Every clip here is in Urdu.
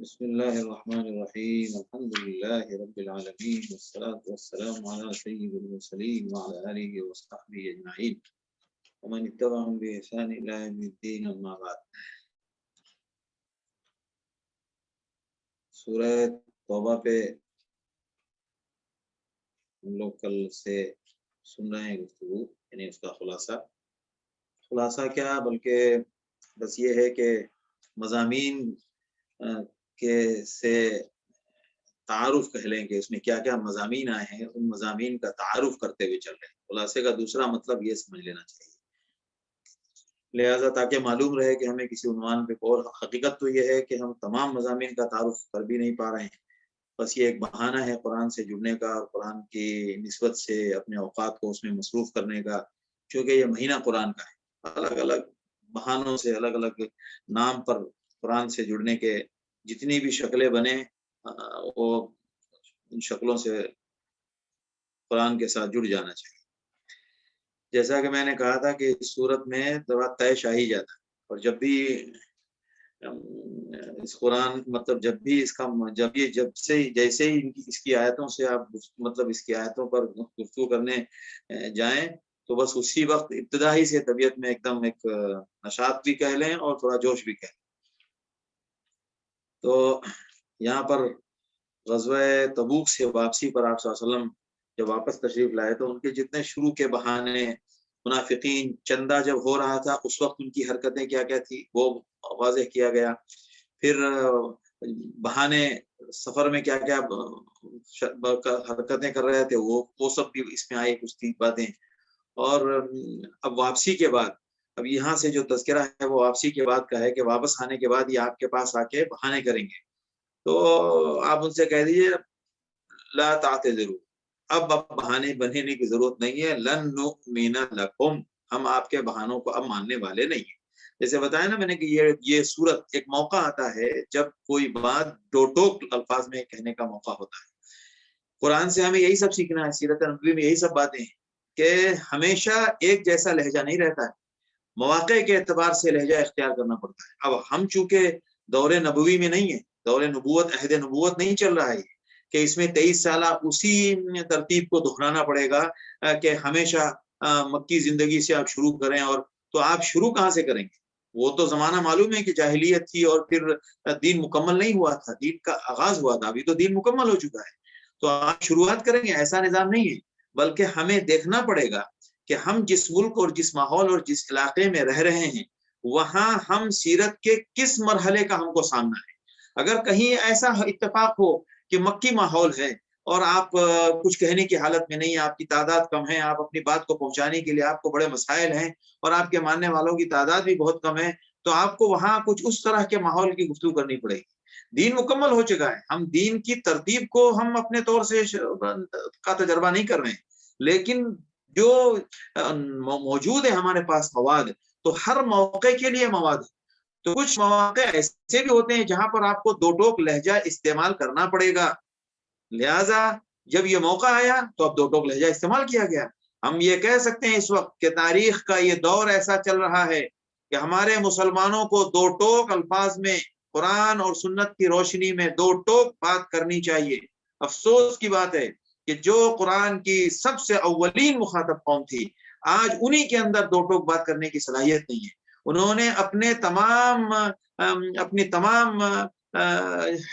بسم اللہ الرحمن الرحیم الحمد للہ رب العالمین والصلاة والسلام علی سید المرسلین وعلی آلہ وصحبہ اجمعین ومن اتبعهم بإحسان إلى يوم الدین اما بعد۔ سورہ توبہ پہ ہم لوگ کل سے سن رہے ہیں گفتگو، یعنی اس کا خلاصہ کیا، بلکہ بس یہ ہے کہ مضامین کے سے تعارف کہہ لیں کہ اس میں کیا کیا مضامین آئے ہیں، ان مضامین کا تعارف کرتے ہوئے چل رہے ہیں۔ خلاصے کا دوسرا مطلب یہ سمجھ لینا چاہیے، لہذا تاکہ معلوم رہے کہ ہمیں کسی عنوان پہ، اور حقیقت تو یہ ہے کہ ہم تمام مضامین کا تعارف کر بھی نہیں پا رہے ہیں، بس یہ ایک بہانہ ہے قرآن سے جڑنے کا اور قرآن کی نسبت سے اپنے اوقات کو اس میں مصروف کرنے کا، چونکہ یہ مہینہ قرآن کا ہے۔ الگ الگ بہانوں سے، الگ الگ نام پر قرآن سے جڑنے کے جتنی بھی شکلیں بنے، وہ ان شکلوں سے قرآن کے ساتھ جڑ جانا چاہیے۔ جیسا کہ میں نے کہا تھا کہ اس صورت میں طے شاہی جاتا ہے، اور جب بھی اس قرآن مطلب جیسے ہی اس کی آیتوں سے آپ مطلب اس کی آیتوں پر گفتگو کرنے جائیں تو بس اسی وقت ابتدائی سے طبیعت میں ایک دم ایک نشاط بھی کہہ لیں اور تھوڑا جوش بھی کہہ لیں۔ تو یہاں پر غزوہ تبوک سے واپسی پر آپ صلی اللہ علیہ وسلم جب واپس تشریف لائے تو ان کے جتنے شروع کے بہانے، منافقین چندہ جب ہو رہا تھا اس وقت ان کی حرکتیں کیا کیا تھی وہ واضح کیا گیا، پھر بہانے سفر میں کیا کیا حرکتیں کر رہے تھے وہ سب بھی اس میں آئی کچھ تھی باتیں، اور اب واپسی کے بعد، اب یہاں سے جو تذکرہ ہے وہ واپسی کے بعد کا ہے کہ واپس آنے کے بعد یہ آپ کے پاس آ کے بہانے کریں گے، تو آپ ان سے کہہ دیجیے لا تعتذروا، اب بہانے بننے کی ضرورت نہیں ہے، لن نؤمن لکم، ہم آپ کے بہانوں کو اب ماننے والے نہیں ہیں۔ جیسے بتایا نا میں نے کہ یہ صورت ایک موقع آتا ہے جب کوئی بات دو ٹوک الفاظ میں کہنے کا موقع ہوتا ہے۔ قرآن سے ہمیں یہی سب سیکھنا ہے، سیرت نبوی میں یہی سب باتیں ہیں کہ ہمیشہ ایک جیسا لہجہ نہیں رہتا ہے، مواقع کے اعتبار سے لہجہ اختیار کرنا پڑتا ہے۔ اب ہم چونکہ دور نبوی میں نہیں ہیں، دور نبوت عہد نبوت نہیں چل رہا ہے کہ اس میں 23 سالہ اسی ترتیب کو دہرانا پڑے گا کہ ہمیشہ مکی زندگی سے آپ شروع کریں، اور تو آپ شروع کہاں سے کریں گے؟ وہ تو زمانہ معلوم ہے کہ جاہلیت تھی اور پھر دین مکمل نہیں ہوا تھا، دین کا آغاز ہوا تھا، ابھی تو دین مکمل ہو چکا ہے، تو آپ شروعات کریں گے، ایسا نظام نہیں ہے، بلکہ ہمیں دیکھنا پڑے گا کہ ہم جس ملک اور جس ماحول اور جس علاقے میں رہ رہے ہیں وہاں ہم سیرت کے کس مرحلے کا ہم کو سامنا ہے۔ اگر کہیں ایسا اتفاق ہو کہ مکی ماحول ہے اور آپ کچھ کہنے کی حالت میں نہیں، آپ کی تعداد کم ہے، آپ اپنی بات کو پہنچانے کے لیے آپ کو بڑے مسائل ہیں اور آپ کے ماننے والوں کی تعداد بھی بہت کم ہے، تو آپ کو وہاں کچھ اس طرح کے ماحول کی گفتگو کرنی پڑے گی۔ دین مکمل ہو چکا ہے، ہم دین کی ترتیب کو ہم اپنے طور سے کا تجربہ نہیں کر رہے ہیں، لیکن جو موجود ہے ہمارے پاس مواد، تو ہر موقع کے لیے مواد ہے، تو کچھ مواقع ایسے بھی ہوتے ہیں جہاں پر آپ کو دو ٹوک لہجہ استعمال کرنا پڑے گا، لہذا جب یہ موقع آیا تو اب دو ٹوک لہجہ استعمال کیا گیا۔ ہم یہ کہہ سکتے ہیں اس وقت کہ تاریخ کا یہ دور ایسا چل رہا ہے کہ ہمارے مسلمانوں کو دو ٹوک الفاظ میں قرآن اور سنت کی روشنی میں دو ٹوک بات کرنی چاہیے۔ افسوس کی بات ہے کہ جو قرآن کی سب سے اولین مخاطب قوم تھی، آج انہی کے اندر دو ٹوک بات کرنے کی صلاحیت نہیں ہے، انہوں نے اپنی تمام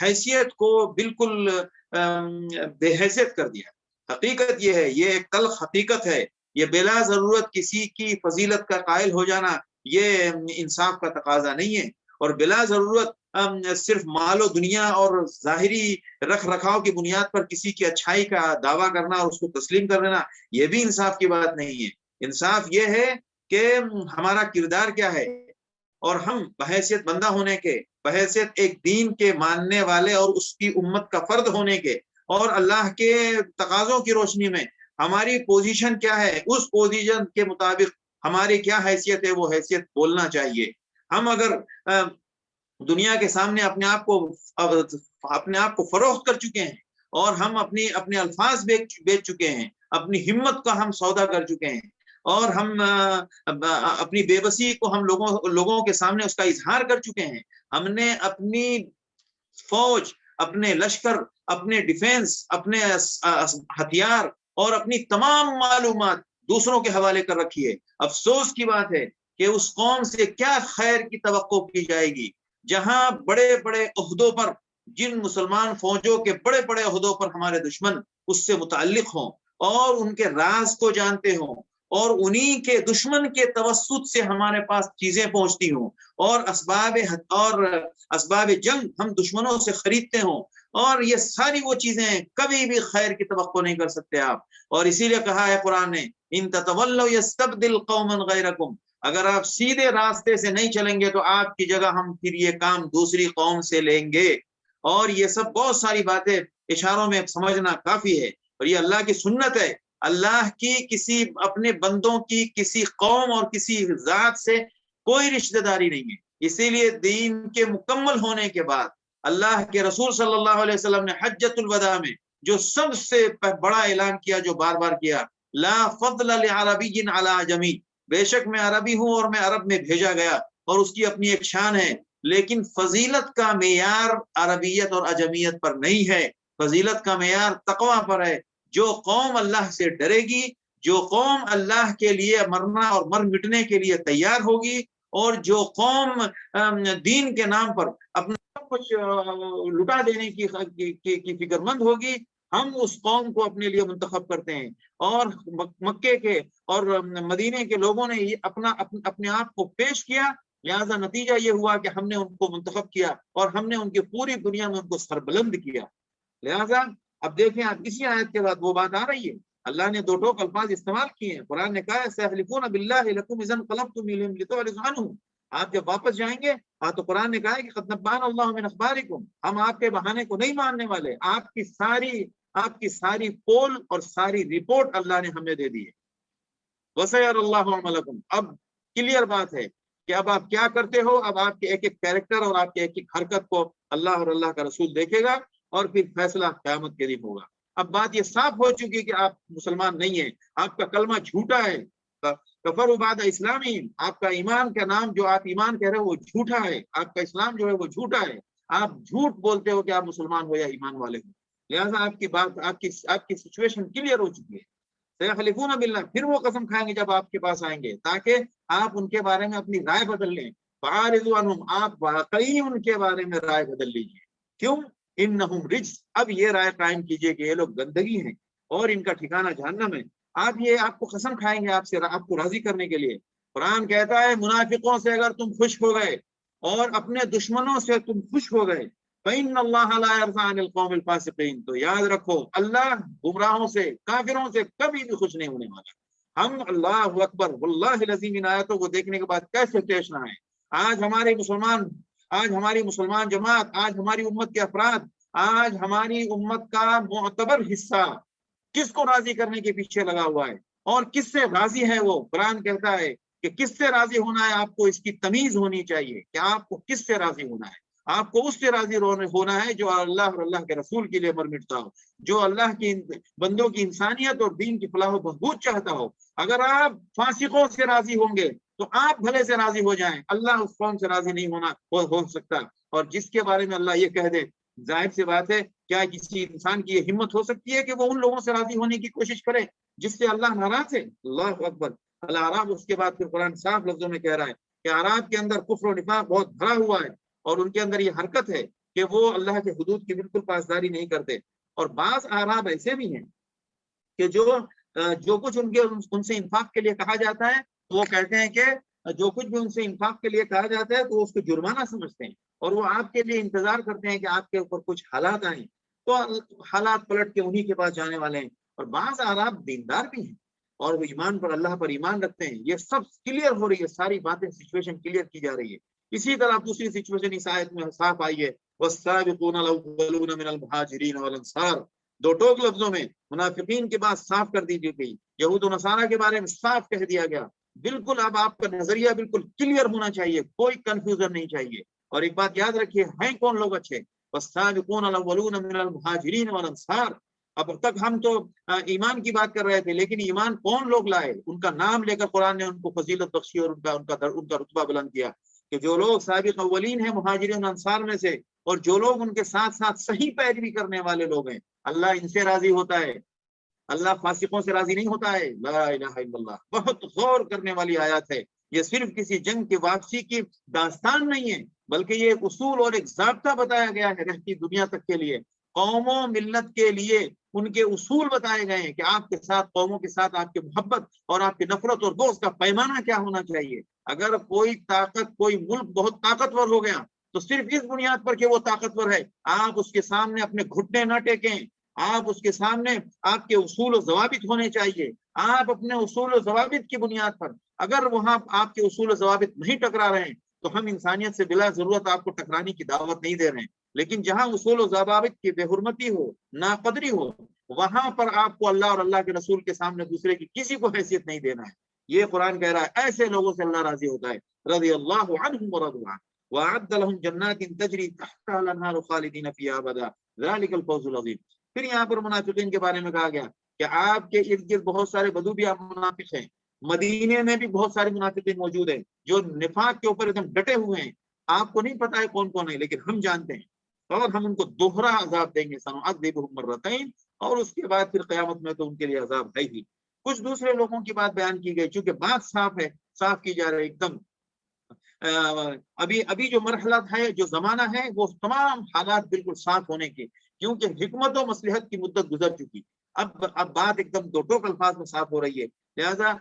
حیثیت کو بالکل بے حیثیت کر دیا۔ حقیقت یہ ہے، یہ ایک تلخ حقیقت ہے، یہ بلا ضرورت کسی کی فضیلت کا قائل ہو جانا یہ انصاف کا تقاضا نہیں ہے، اور بلا ضرورت صرف مال و دنیا اور ظاہری رکھ رکھاؤ کی بنیاد پر کسی کی اچھائی کا دعویٰ کرنا اور اس کو تسلیم کر لینا یہ بھی انصاف کی بات نہیں ہے۔ انصاف یہ ہے کہ ہمارا کردار کیا ہے، اور ہم بحیثیت بندہ ہونے کے، بحیثیت ایک دین کے ماننے والے اور اس کی امت کا فرد ہونے کے، اور اللہ کے تقاضوں کی روشنی میں ہماری پوزیشن کیا ہے، اس پوزیشن کے مطابق ہماری کیا حیثیت ہے وہ حیثیت بولنا چاہیے۔ ہم اگر دنیا کے سامنے اپنے آپ کو فروخت کر چکے ہیں، اور ہم اپنے الفاظ بیچ چکے ہیں، اپنی ہمت کا ہم سودا کر چکے ہیں، اور ہم اپنی بے بسی کو ہم لوگوں کے سامنے اس کا اظہار کر چکے ہیں، ہم نے اپنی فوج، اپنے لشکر، اپنے ڈیفینس، اپنے ہتھیار اور اپنی تمام معلومات دوسروں کے حوالے کر رکھی ہے۔ افسوس کی بات ہے کہ اس قوم سے کیا خیر کی توقع کی جائے گی جہاں بڑے بڑے عہدوں پر، جن مسلمان فوجوں کے بڑے بڑے عہدوں پر ہمارے دشمن اس سے متعلق ہوں اور ان کے راز کو جانتے ہوں، اور انہی کے دشمن کے توسط سے ہمارے پاس چیزیں پہنچتی ہوں، اور اسباب جنگ ہم دشمنوں سے خریدتے ہوں، اور یہ ساری وہ چیزیں کبھی بھی خیر کی توقع نہیں کر سکتے آپ۔ اور اسی لیے کہا ہے قرآن نے، ان تتولوا یستبدل قوما غیرکم، اگر آپ سیدھے راستے سے نہیں چلیں گے تو آپ کی جگہ ہم پھر یہ کام دوسری قوم سے لیں گے۔ اور یہ سب بہت ساری باتیں اشاروں میں سمجھنا کافی ہے، اور یہ اللہ کی سنت ہے۔ اللہ کی کسی اپنے بندوں کی کسی قوم اور کسی ذات سے کوئی رشتہ داری نہیں ہے۔ اسی لیے دین کے مکمل ہونے کے بعد اللہ کے رسول صلی اللہ علیہ وسلم نے حجۃ الوداع میں جو سب سے بڑا اعلان کیا، جو بار بار کیا، لا فضل لعربی علی عجمی، بے شک میں عربی ہوں اور میں عرب میں بھیجا گیا، اور اس کی اپنی ایک شان ہے، لیکن فضیلت کا معیار عربیت اور عجمیت پر نہیں ہے، فضیلت کا معیار تقوی پر ہے۔ جو قوم اللہ سے ڈرے گی، جو قوم اللہ کے لیے مرنا اور مر مٹنے کے لیے تیار ہوگی، اور جو قوم دین کے نام پر اپنا سب کچھ لٹا دینے کی فکر مند ہوگی، ہم اس قوم کو اپنے لیے منتخب کرتے ہیں۔ اور مکے کے اور مدینے کے لوگوں نے اپنے آپ کو پیش کیا، لہذا نتیجہ یہ ہوا کہ ہم نے ان کو منتخب کیا اور ہم نے ان کی پوری دنیا میں ان کو سربلند کیا۔ لہذا اب دیکھیں، آپ اسی آیت کے بعد وہ بات آ رہی ہے، اللہ نے دو ٹوک الفاظ استعمال کیے ہیں۔ قرآن نے کہا ہے سيحلفون بالله لكم اذا انقلبتم اليهم لتعرضوا عنهم، آپ جب واپس جائیں گے، تو قرآن نے کہا ہے کہ قد نبأنا الله من اخباركم، ہم آپ کے بہانے کو نہیں ماننے والے، آپ کی ساری پول اور ساری رپورٹ اللہ نے ہمیں دے دی ہے۔ وسيرى الله عملكم، اب کلیئر بات ہے کہ اب آپ کیا کرتے ہو، اب آپ کے ایک ایک کیریکٹر اور آپ کے ایک ایک حرکت کو اللہ اور اللہ کا رسول دیکھے گا، اور پھر فیصلہ قیامت کے دن ہوگا۔ اب بات یہ صاف ہو چکی کہ آپ مسلمان نہیں ہیں، آپ کا کلمہ جھوٹا ہے، کفر بعد اسلامی، آپ کا ایمان کا نام جو آپ ایمان کہہ رہے ہو وہ جھوٹا ہے، آپ کا اسلام جو ہے وہ جھوٹا ہے، آپ جھوٹ بولتے ہو کہ آپ مسلمان ہو یا ایمان والے ہو۔ لہٰذا آپ کی بات، آپ کی سچویشن کلیئر ہو چکی ہے۔ سيحلفون بالله، پھر وہ قسم کھائیں گے جب آپ کے پاس آئیں گے تاکہ آپ ان کے بارے میں اپنی رائے بدل لیں۔ فاعرضوا عنهم، آپ واقعی ان کے بارے میں رائے بدل لیجیے۔ کیوں؟ انہم رجس، اب یہ رائے قائم کیجئے کہ یہ لوگ گندگی ہیں اور ان کا ٹھکانہ جہنم ہے۔ آپ کو قسم کھائیں گے آپ کو راضی کرنے کے لیے۔ قرآن کہتا ہے منافقوں سے اگر تم خوش ہو گئے اور اپنے دشمنوں سے تم خوش ہو گئے، فإن اللہ لا يرضى عن القوم الفاسقین، تو یاد رکھو اللہ گمراہوں سے، کافروں سے کبھی بھی خوش نہیں ہونے والا۔ ہم اللہ اکبر واللہ العظیم ان آیتوں کو دیکھنے کے بعد کیسے پیش نہ آئے۔ آج ہماری مسلمان جماعت، آج ہماری امت کے افراد، آج ہماری امت کا معتبر حصہ کس کو راضی کرنے کے پیچھے لگا ہوا ہے، اور کس سے راضی ہے وہ؟ قرآن کہتا ہے کہ کس سے راضی ہونا ہے، آپ کو اس کی تمیز ہونی چاہیے کہ آپ کو کس سے راضی ہونا ہے۔ آپ کو اس سے راضی ہونا ہے جو اللہ اور اللہ کے رسول کے لیے مر مٹتا ہو، جو اللہ کی بندوں کی انسانیت اور دین کی فلاح و بہبود چاہتا ہو۔ اگر آپ فاسقوں سے راضی ہوں گے تو آپ بھلے سے راضی ہو جائیں، اللہ اس قوم سے راضی نہیں ہو سکتا۔ اور جس کے بارے میں اللہ یہ کہہ دے، ظاہر سی بات ہے، کیا کسی انسان کی یہ ہمت ہو سکتی ہے کہ وہ ان لوگوں سے راضی ہونے کی کوشش کرے جس سے اللہ ناراض ہے؟ اللہ اکبر۔ الاعراف، اس کے بعد پھر قرآن صاف لفظوں میں کہہ رہا ہے کہ اعراف کے اندر کفر و نفاق بہت بھرا ہوا ہے، اور ان کے اندر یہ حرکت ہے کہ وہ اللہ کے حدود کی بالکل پاسداری نہیں کرتے۔ اور بعض اعراب ایسے بھی ہیں کہ جو کچھ ان سے انفاق کے لیے کہا جاتا ہے، وہ کہتے ہیں کہ جو کچھ بھی ان سے انفاق کے لیے کہا جاتا ہے تو اس کو جرمانہ سمجھتے ہیں، اور وہ آپ کے لیے انتظار کرتے ہیں کہ آپ کے اوپر کچھ حالات آئیں تو حالات پلٹ کے انہی کے پاس جانے والے ہیں۔ اور بعض اعراب دیندار بھی ہیں اور وہ ایمان پر، اللہ پر ایمان رکھتے ہیں۔ یہ سب کلیئر ہو رہی ہے، ساری باتیں، سچویشن کلیئر کی جا رہی ہے۔ اسی طرح دوسری سچویشن اس آیت میں صاف آئی ہے، والسابقون الاولون من المہاجرین والانصار، دو ٹوک لفظوں میں منافقین کی بات صاف کر دی گئی، یہود و نصارہ کے بارے میں صاف کہہ دیا گیا۔ بالکل اب آپ کا نظریہ بالکل کلیئر ہونا چاہیے، کوئی کنفیوژن نہیں چاہیے۔ اور ایک بات یاد رکھیے، ہیں کون لوگ اچھے؟ والسابقون الاولون من المہاجرین والانصار۔ اب تک ہم تو ایمان کی بات کر رہے تھے، لیکن ایمان کون لوگ لائے؟ ان کا نام لے کر قرآن نے ان کو فضیلت بخشی اور ان کا رتبہ بلند کیا کہ جو لوگ سابق اولین ہیں مہاجرین انصار میں سے، اور جو لوگ ان کے ساتھ ساتھ صحیح پیروی کرنے والے لوگ ہیں اللہ ان سے راضی ہوتا ہے، اللہ فاسقوں سے راضی نہیں ہوتا ہے۔ لا الہ الا اللہ، بہت غور کرنے والی آیات ہے۔ یہ صرف کسی جنگ کی واپسی کی داستان نہیں ہے، بلکہ یہ ایک اصول اور ایک ضابطہ بتایا گیا ہے رہتی دنیا تک کے لیے، قوموں ملت کے لیے ان کے اصول بتائے گئے ہیں کہ آپ کے ساتھ، قوموں کے ساتھ آپ کی محبت اور آپ کی نفرت اور دوست کا پیمانہ کیا ہونا چاہیے۔ اگر کوئی طاقت، کوئی ملک بہت طاقتور ہو گیا تو صرف اس بنیاد پر کہ وہ طاقتور ہے آپ اس کے سامنے اپنے گھٹنے نہ ٹیکیں، آپ اس کے سامنے، آپ کے اصول و ضوابط ہونے چاہیے، آپ اپنے اصول و ضوابط کی بنیاد پر، اگر وہاں آپ کے اصول و ضوابط نہیں ٹکرا رہے ہیں تو ہم انسانیت سے بلا ضرورت آپ کو ٹکرانے کی دعوت نہیں دے رہے ہیں، لیکن جہاں اصول و ضوابط کی بے حرمتی ہو، ناقدری ہو، وہاں پر آپ کو اللہ اور اللہ کے رسول کے سامنے دوسرے کی کسی کو حیثیت نہیں دینا ہے۔ یہ قرآن کہہ رہا ہے ایسے لوگوں سے اللہ راضی ہوتا ہے، رضی اللہ عنہم ورضوا عنہ وأعد لهم جنات تجری تحتها الأنهار خالدین فیہا ابدا ذلک الفوز العظیم۔ پھر یہاں پر منافقین کے بارے میں کہا گیا کہ آپ کے ارد گرد بہت سارے بدو بھی آپ منافق ہیں، مدینے میں بھی بہت سارے منافقین موجود ہیں جو نفاق کے اوپر ایک دم ڈٹے ہوئے ہیں، آپ کو نہیں پتا ہے کون کون ہے لیکن ہم جانتے ہیں، اور ہم ان کو دوہرا عذاب دیں گے، سنعذبهم مرتين، اور اس کے بعد پھر قیامت میں تو ان کے لیے عذاب ہے ہی۔ کچھ دوسرے لوگوں کی بات بیان کی گئی، چونکہ بات صاف ہے، صاف کی جا رہی ہے ایک دم۔ ابھی جو مرحلہ ہے، جو زمانہ ہے، وہ تمام حالات بالکل صاف ہونے کے، کیونکہ حکمت و مصلحت کی مدت گزر چکی، اب بات ایک دم دو ٹوک الفاظ میں صاف ہو رہی ہے۔ لہذا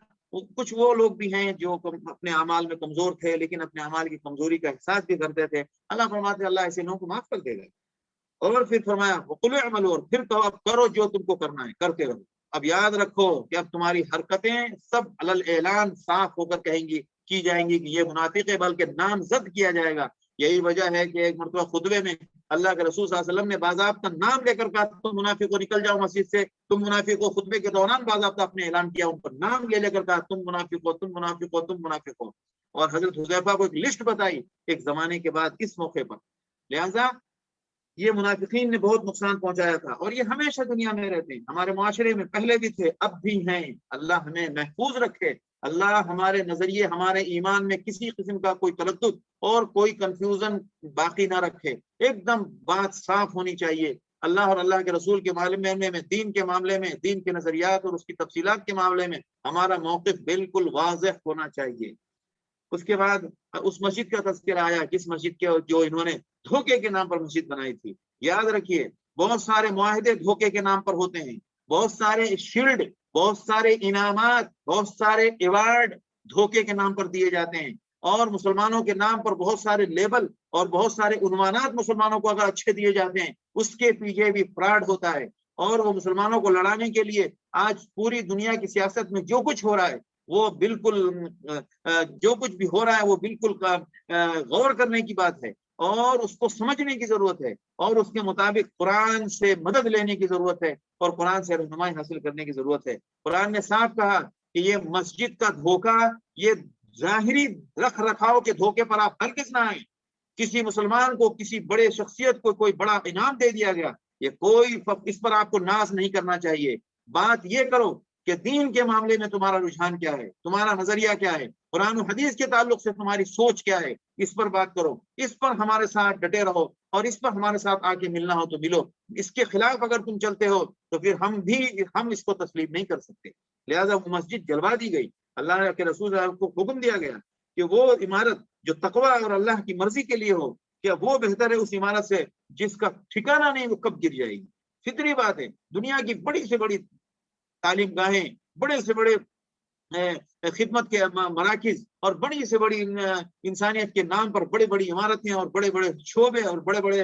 کچھ وہ لوگ بھی ہیں جو اپنے اعمال میں کمزور تھے لیکن اپنے اعمال کی کمزوری کا احساس بھی کرتے تھے، اللہ فرماتے ہیں اللہ ایسے لوگوں کو معاف کر دے گا، اور پھر فرمایا وَقُلْ اعْمَلُوا، اور پھر تو اب کرو جو تم کو کرنا ہے، کرتے رہو۔ اب یاد رکھو کہ اب تمہاری حرکتیں سب علی الاعلان صاف ہو کر کہیں گی، کی جائیں گی کہ یہ منافق ہے، بلکہ نامزد کیا جائے گا۔ یہی وجہ ہے کہ ایک مرتبہ خطبے میں اللہ کے رسول صلی اللہ علیہ وسلم نے باضابطہ نام لے کر کہا تم منافق کو نکل جاؤ مسجد سے، تم منافق کو، خطبے کے دوران باضابطہ اپنے اعلان کیا، ان پر نام لے کر کہا تم منافق ہو، تم منافق ہو، تم منافق ہو، اور حضرت حذیفہ کو ایک لسٹ بتائی ایک زمانے کے بعد اس موقع پر۔ لہذا یہ منافقین نے بہت نقصان پہنچایا تھا، اور یہ ہمیشہ دنیا میں رہتے ہیں، ہمارے معاشرے میں پہلے بھی تھے، اب بھی ہیں۔ اللہ ہمیں محفوظ رکھے، اللہ ہمارے نظریے، ہمارے ایمان میں کسی قسم کا کوئی تردد اور کوئی کنفیوژن باقی نہ رکھے، ایک دم بات صاف ہونی چاہیے۔ اللہ اور اللہ کے رسول کے معاملے میں، دین کے معاملے میں، دین کے نظریات اور اس کی تفصیلات کے معاملے میں ہمارا موقف بالکل واضح ہونا چاہیے۔ اس کے بعد اس مسجد کا تذکرہ آیا، جس مسجد کے جو انہوں نے دھوکے کے نام پر مسجد بنائی تھی۔ یاد رکھیے بہت سارے معاہدے دھوکے کے نام پر ہوتے ہیں، بہت سارے شیلڈ، بہت سارے انعامات، بہت سارے ایوارڈ دھوکے کے نام پر دیے جاتے ہیں، اور مسلمانوں کے نام پر بہت سارے لیبل اور بہت سارے عنوانات مسلمانوں کو اگر اچھے دیے جاتے ہیں، اس کے پیچھے بھی فراڈ ہوتا ہے، اور وہ مسلمانوں کو لڑانے کے لیے آج پوری دنیا کی سیاست میں جو کچھ ہو رہا ہے وہ بالکل جو کچھ بھی ہو رہا ہے وہ بالکل غور کرنے کی بات ہے، اور اس کو سمجھنے کی ضرورت ہے، اور اس کے مطابق قرآن سے مدد لینے کی ضرورت ہے، اور قرآن سے رہنمائی حاصل کرنے کی ضرورت ہے۔ قرآن نے صاف کہا کہ یہ مسجد کا دھوکہ، یہ ظاہری رکھ رکھاؤ کے دھوکے پر آپ ہرگز نہ آئیں۔ کسی مسلمان کو، کسی بڑے شخصیت کو کوئی بڑا انعام دے دیا گیا، یہ کوئی اس پر آپ کو ناز نہیں کرنا چاہیے۔ بات یہ کرو کہ دین کے معاملے میں تمہارا رجحان کیا ہے، تمہارا نظریہ کیا ہے، قرآن و حدیث کے تعلق سے تمہاری سوچ کیا ہے، اس پر بات کرو، اس پر ہمارے ساتھ ڈٹے رہو، اور اس پر ہمارے ساتھ آ کے ملنا ہو تو ملو۔ اس کے خلاف اگر تم چلتے ہو تو پھر ہم اس کو تسلیم نہیں کر سکتے۔ لہذا وہ مسجد جلوا دی گئی، اللہ کے رسول کو حکم دیا گیا کہ وہ عمارت جو تقوی اور اللہ کی مرضی کے لیے ہو، کیا وہ بہتر ہے اس عمارت سے جس کا ٹھکانہ نہیں وہ کب گر جائے گی۔ فطری بات ہے، دنیا کی بڑی سے بڑی تعلیم گاہیں، بڑے سے بڑے خدمت کے مراکز، اور بڑی سے بڑی انسانیت کے نام پر بڑی بڑی عمارتیں اور بڑے بڑے شعبے اور بڑے بڑے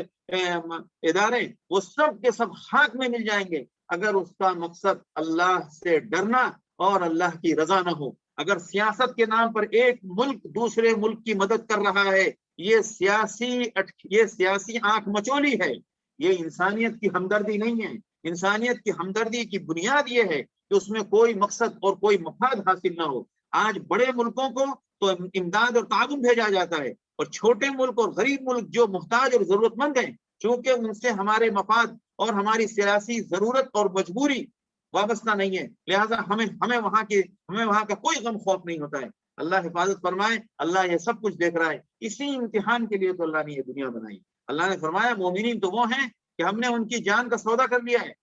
ادارے، وہ سب کے سب خاک میں مل جائیں گے اگر اس کا مقصد اللہ سے ڈرنا اور اللہ کی رضا نہ ہو۔ اگر سیاست کے نام پر ایک ملک دوسرے ملک کی مدد کر رہا ہے، یہ سیاسی آنکھ مچولی ہے، یہ انسانیت کی ہمدردی نہیں ہے۔ انسانیت کی ہمدردی کی بنیاد یہ ہے کہ اس میں کوئی مقصد اور کوئی مفاد حاصل نہ ہو۔ آج بڑے ملکوں کو تو امداد اور تعاون بھیجا جاتا ہے، اور چھوٹے ملک اور غریب ملک جو محتاج اور ضرورت مند ہیں، چونکہ ان سے ہمارے مفاد اور ہماری سیاسی ضرورت اور مجبوری وابستہ نہیں ہے، لہذا ہمیں وہاں کا کوئی غم خوف نہیں ہوتا ہے۔ اللہ حفاظت فرمائے، اللہ یہ سب کچھ دیکھ رہا ہے، اسی امتحان کے لیے تو اللہ نے یہ دنیا بنائی۔ اللہ نے فرمایا مومنین تو وہ ہیں کہ ہم نے ان کی جان کا سودا کر لیا ہے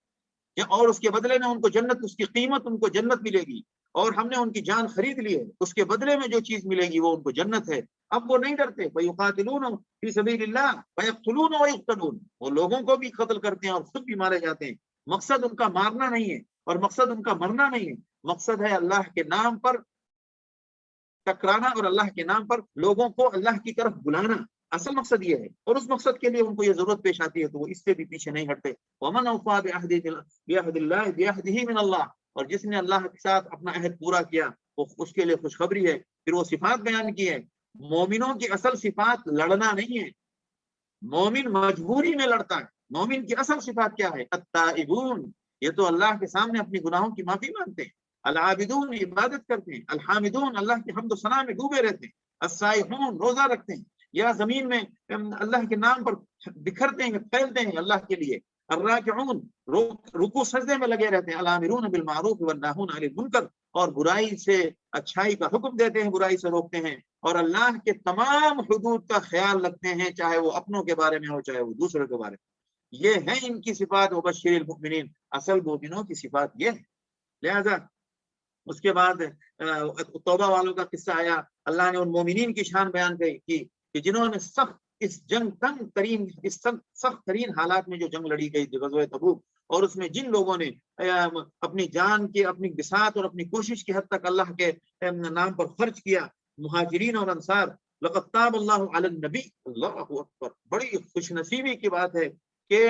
اور اس کے بدلے میں ان کو جنت، اس کی قیمت ان کو جنت ملے گی، اور ہم نے ان کی جان خرید لی ہے، اس کے بدلے میں جو چیز ملے گی وہ ان کو جنت ہے۔ اب وہ نہیں ڈرتے، وَيُقَاتِلُونَ فِي سَبِيلِ اللَّهِ وَيَقْتُلُونَ وَيُقْتَلُونَ، وہ لوگوں کو بھی قتل کرتے ہیں اور خود بھی مارے جاتے ہیں۔ مقصد ان کا مارنا نہیں ہے اور مقصد ان کا مرنا نہیں ہے، مقصد ہے اللہ کے نام پر ٹکرانا اور اللہ کے نام پر لوگوں کو اللہ کی طرف بلانا، اصل مقصد یہ ہے، اور اس مقصد کے لیے ان کو یہ ضرورت پیش آتی ہے تو وہ اس سے بھی پیچھے نہیں ہٹتے۔ وَمَنْ أَوْفَىٰ بِعَهْدِ اللَّهِ بِعَهْدِهِ مِنَ اللَّهِ، اور جس نے اللہ کے ساتھ اپنا عہد پورا کیا وہ اس کے لیے خوشخبری ہے۔ پھر وہ صفات بیان کی ہے، مومنوں کی اصل صفات لڑنا نہیں ہے، مومن مجبوری میں لڑتا ہے۔ مومن کی اصل صفات کیا ہے؟ التائبون، یہ تو اللہ کے سامنے اپنی گناہوں کی معافی مانگتے ہیں، العابدون، عبادت کرتے ہیں، الحامدون، اللہ کی حمد و ثنا میں ڈوبے رہتے ہیں، السائحون، روزہ رکھتے ہیں یا زمین میں اللہ کے نام پر بکھرتے ہیں، پھیلتے ہیں اللہ کے لیے، الراکعون، رکوع سجدے میں لگے رہتے ہیں، الامرون بالمعروف والناہون عن المنکر، اور برائی سے اچھائی کا حکم دیتے ہیں، برائی سے روکتے ہیں، اور اللہ کے تمام حدود کا خیال رکھتے ہیں، چاہے وہ اپنوں کے بارے میں ہو چاہے وہ دوسروں کے بارے میں۔ یہ ہے ان کی صفات، وبشر المؤمنین، اصل مومنوں کی صفات یہ ہے۔ لہذا اس کے بعد توبہ والوں کا قصہ آیا، اللہ نے ان مومنین کی شان بیان کی کہ جنہوں نے سخت اس جنگ سخت ترین حالات میں جو جنگ لڑی گئی غزوہ تبوک، اور اس میں جن لوگوں نے اپنی جان کی، اپنی بساط اور اپنی کوشش کی حد تک اللہ کے نام پر خرچ کیا، مہاجرین اور انصار، لقد تاب اللہ علی النبی، اللہ اکبر، بڑی خوش نصیبی کی بات ہے کہ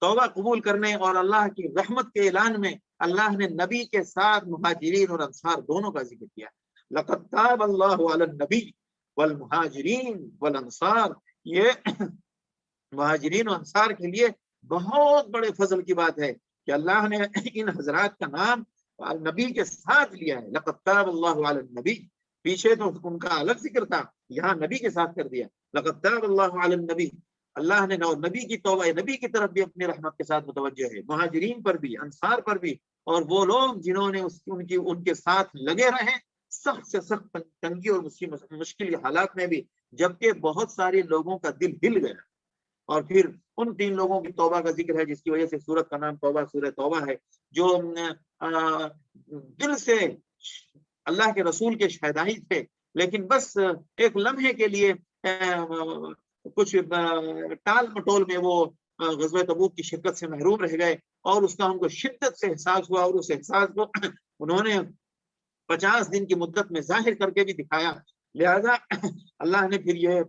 توبہ قبول کرنے اور اللہ کی رحمت کے اعلان میں اللہ نے نبی کے ساتھ مہاجرین اور انصار دونوں کا ذکر کیا۔ لقد تاب اللہ علی النبی والمہاجرین والانصار، یہ مہاجرین اور انصار کے لیے بہت بڑے فضل کی بات ہے کہ اللہ نے ان حضرات کا نام نبی کے ساتھ لیا ہے۔ لقد تاب اللہ علی النبی، پیچھے تو ان کا الگ ذکر تھا، یہاں نبی کے ساتھ کر دیا۔ لقد تاب اللہ علی النبی، اللہ نے نبی کی توبہ، نبی کی طرف بھی اپنی رحمت کے ساتھ متوجہ ہے، مہاجرین پر بھی، انصار پر بھی، اور وہ لوگ جنہوں نے ان کے ساتھ لگے رہے سخت سے سخت تنگی اور مشکل حالات میں بھی، جبکہ بہت سارے لوگوں کا دل ہل گیا۔ اور پھر ان 3 لوگوں کی توبہ کا ذکر ہے جس کی وجہ سے سورت کا نام توبہ، سورہ توبہ ہے، جو دل سے اللہ کے رسول کے شہدائی تھے، لیکن بس ایک لمحے کے لیے کچھ ٹال مٹول میں وہ غزوہ تبوک کی شرکت سے محروم رہ گئے، اور اس کا ان کو شدت سے احساس ہوا، اور اس احساس کو انہوں نے 50 دن کی مدت میں ظاہر کر کے بھی دکھایا۔ لہذا اللہ نے پھر یہ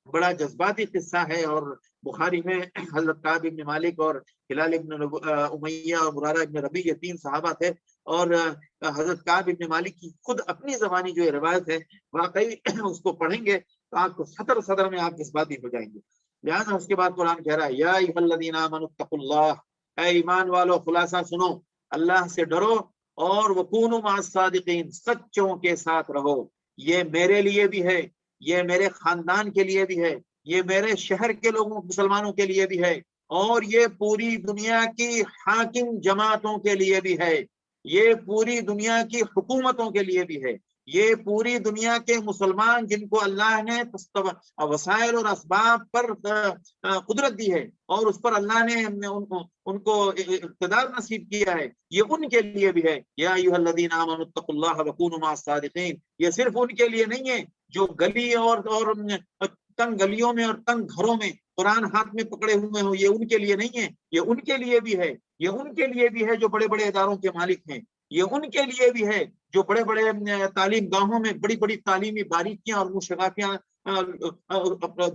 بڑا جذباتی قصہ ہے، اور بخاری میں حضرت کعب بن مالک اور ہلال بن امیہ اور مرارہ بن ربیع، یہ 3 صحابہ تھے، اور حضرت کعب بن مالک کی خود اپنی زبانی جو روایت ہے، واقعی اس کو پڑھیں گے تو آپ کو صدر میں آپ جذباتی ہو جائیں گے۔ لہٰذا اس کے بعد قرآن کہہ رہا ہے، یا ایھا الذین آمنوا اتقوا اللہ، اے ایمان والو خلاصہ سنو، اللہ سے ڈرو، اور وکونوا مع الصادقین، سچوں کے ساتھ رہو۔ یہ میرے لیے بھی ہے، یہ میرے خاندان کے لیے بھی ہے، یہ میرے شہر کے لوگوں مسلمانوں کے لیے بھی ہے، اور یہ پوری دنیا کی حاکم جماعتوں کے لیے بھی ہے، یہ پوری دنیا کی حکومتوں کے لیے بھی ہے، یہ پوری دنیا کے مسلمان جن کو اللہ نے وسائل اور اسباب پر قدرت دی ہے، اور اس پر اللہ نے ان کو اقتدار نصیب کیا ہے، یہ ان کے لیے بھی ہے۔ یا ایھا الذین آمنوا اتقوا اللہ وکونوا مع الصادقین، یہ صرف ان کے لیے نہیں ہے جو گلی اور تنگ گلیوں میں اور تنگ گھروں میں قرآن ہاتھ میں پکڑے ہوئے ہوں، یہ ان کے لیے نہیں ہے، یہ ان کے لیے بھی ہے، یہ ان کے لیے بھی ہے جو بڑے بڑے اداروں کے مالک ہیں، یہ ان کے لیے بھی ہے جو بڑے بڑے تعلیم گاہوں میں بڑی بڑی تعلیمی باریکیاں اور مشغافیاں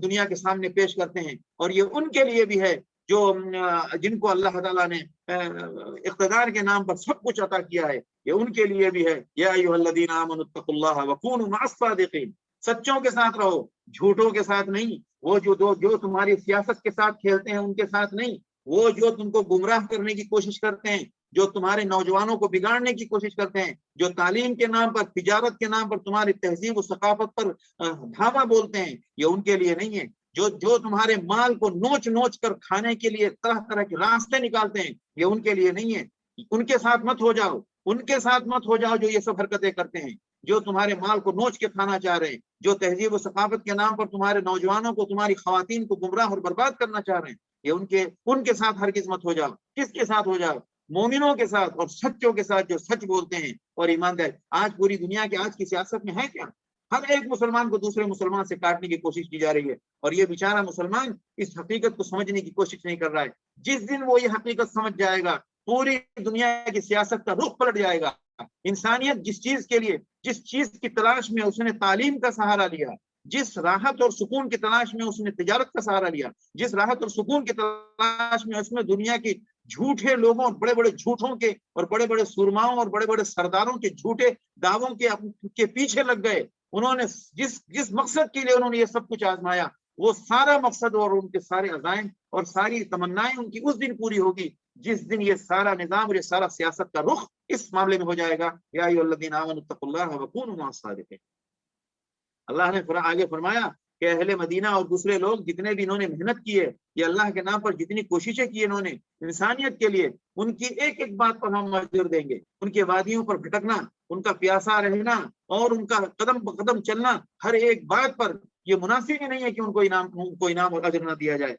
دنیا کے سامنے پیش کرتے ہیں، اور یہ ان کے لیے بھی ہے جو جن کو اللہ تعالیٰ نے اقتدار کے نام پر سب کچھ عطا کیا ہے، یہ ان کے لیے بھی ہے۔ یا ایھا الذین آمنوا اتقوا اللہ وکونوا مع الصادقین، سچوں کے ساتھ رہو، جھوٹوں کے ساتھ نہیں، وہ جو تمہاری سیاست کے ساتھ کھیلتے ہیں ان کے ساتھ نہیں، وہ جو تم کو گمراہ کرنے کی کوشش کرتے ہیں، جو تمہارے نوجوانوں کو بگاڑنے کی کوشش کرتے ہیں، جو تعلیم کے نام پر، تجارت کے نام پر تمہاری تہذیب و ثقافت پر دھاوا بولتے ہیں، یہ ان کے لیے نہیں ہے۔ جو تمہارے مال کو نوچ نوچ کر کھانے کے لیے طرح طرح کے راستے نکالتے ہیں، یہ ان کے لیے نہیں ہے۔ ان کے ساتھ مت ہو جاؤ، ان کے ساتھ مت ہو جاؤ جو یہ سب حرکتیں کرتے ہیں۔ جو تمہارے مال کو نوچ کے کھانا چاہ رہے ہیں، جو تہذیب و ثقافت کے نام پر تمہارے نوجوانوں کو، تمہاری خواتین کو گمراہ اور برباد کرنا چاہ رہے ہیں، یہ ان کے ساتھ ہرگز مت ہو جاؤ۔ کس کے ساتھ ہو جاؤ؟ مومنوں کے ساتھ اور سچوں کے ساتھ، جو سچ بولتے ہیں اور ایماندار۔ آج پوری دنیا کے آج کی سیاست میں ہے کیا؟ ہر ایک مسلمان کو دوسرے مسلمان سے کاٹنے کی کوشش کی جا رہی ہے، اور یہ بیچارہ مسلمان اس حقیقت کو سمجھنے کی کوشش نہیں کر رہا ہے۔ جس دن وہ یہ حقیقت سمجھ جائے گا، پوری دنیا کی سیاست کا رخ پلٹ جائے گا۔ انسانیت جس چیز کے لیے، جس چیز کی تلاش میں اس نے تعلیم کا سہارا لیا، جس راحت اور سکون کی تلاش میں اس نے تجارت کا سہارا لیا، جس راحت اور سکون کی تلاش میں اس میں دنیا کی جھوٹے لوگوں، بڑے بڑے جھوٹوں کے اور بڑے بڑے سرماؤں اور بڑے بڑے سرداروں کے جھوٹے دعووں کے پیچھے لگ گئے، انہوں نے جس مقصد کے لیے انہوں نے یہ سب کچھ آزمایا، وہ سارا مقصد اور ان کے سارے عزائم اور ساری تمنائیں ان کی اس دن پوری ہوگی جس دن یہ سارا نظام اور یہ سارا سیاست کا رخ اس معاملے میں ہو جائے گا۔ یا ایھا الذین آمنوا اتقوا اللہ وکونوا مع الصادقین۔ اللہ نے آگے فرمایا کہ اہل مدینہ اور دوسرے لوگ جتنے بھی انہوں نے محنت کی ہے، یہ اللہ کے نام پر جتنی کوششیں کی انہوں نے انسانیت کے لیے، ان کی ایک ایک بات پر ہم اجر دیں گے۔ ان کے وادیوں پر بھٹکنا، ان کا پیاسا رہنا اور ان کا قدم بقدم چلنا، ہر ایک بات پر یہ مناسب ہی نہیں ہے کہ ان کو انعام اور اجر نہ دیا جائے۔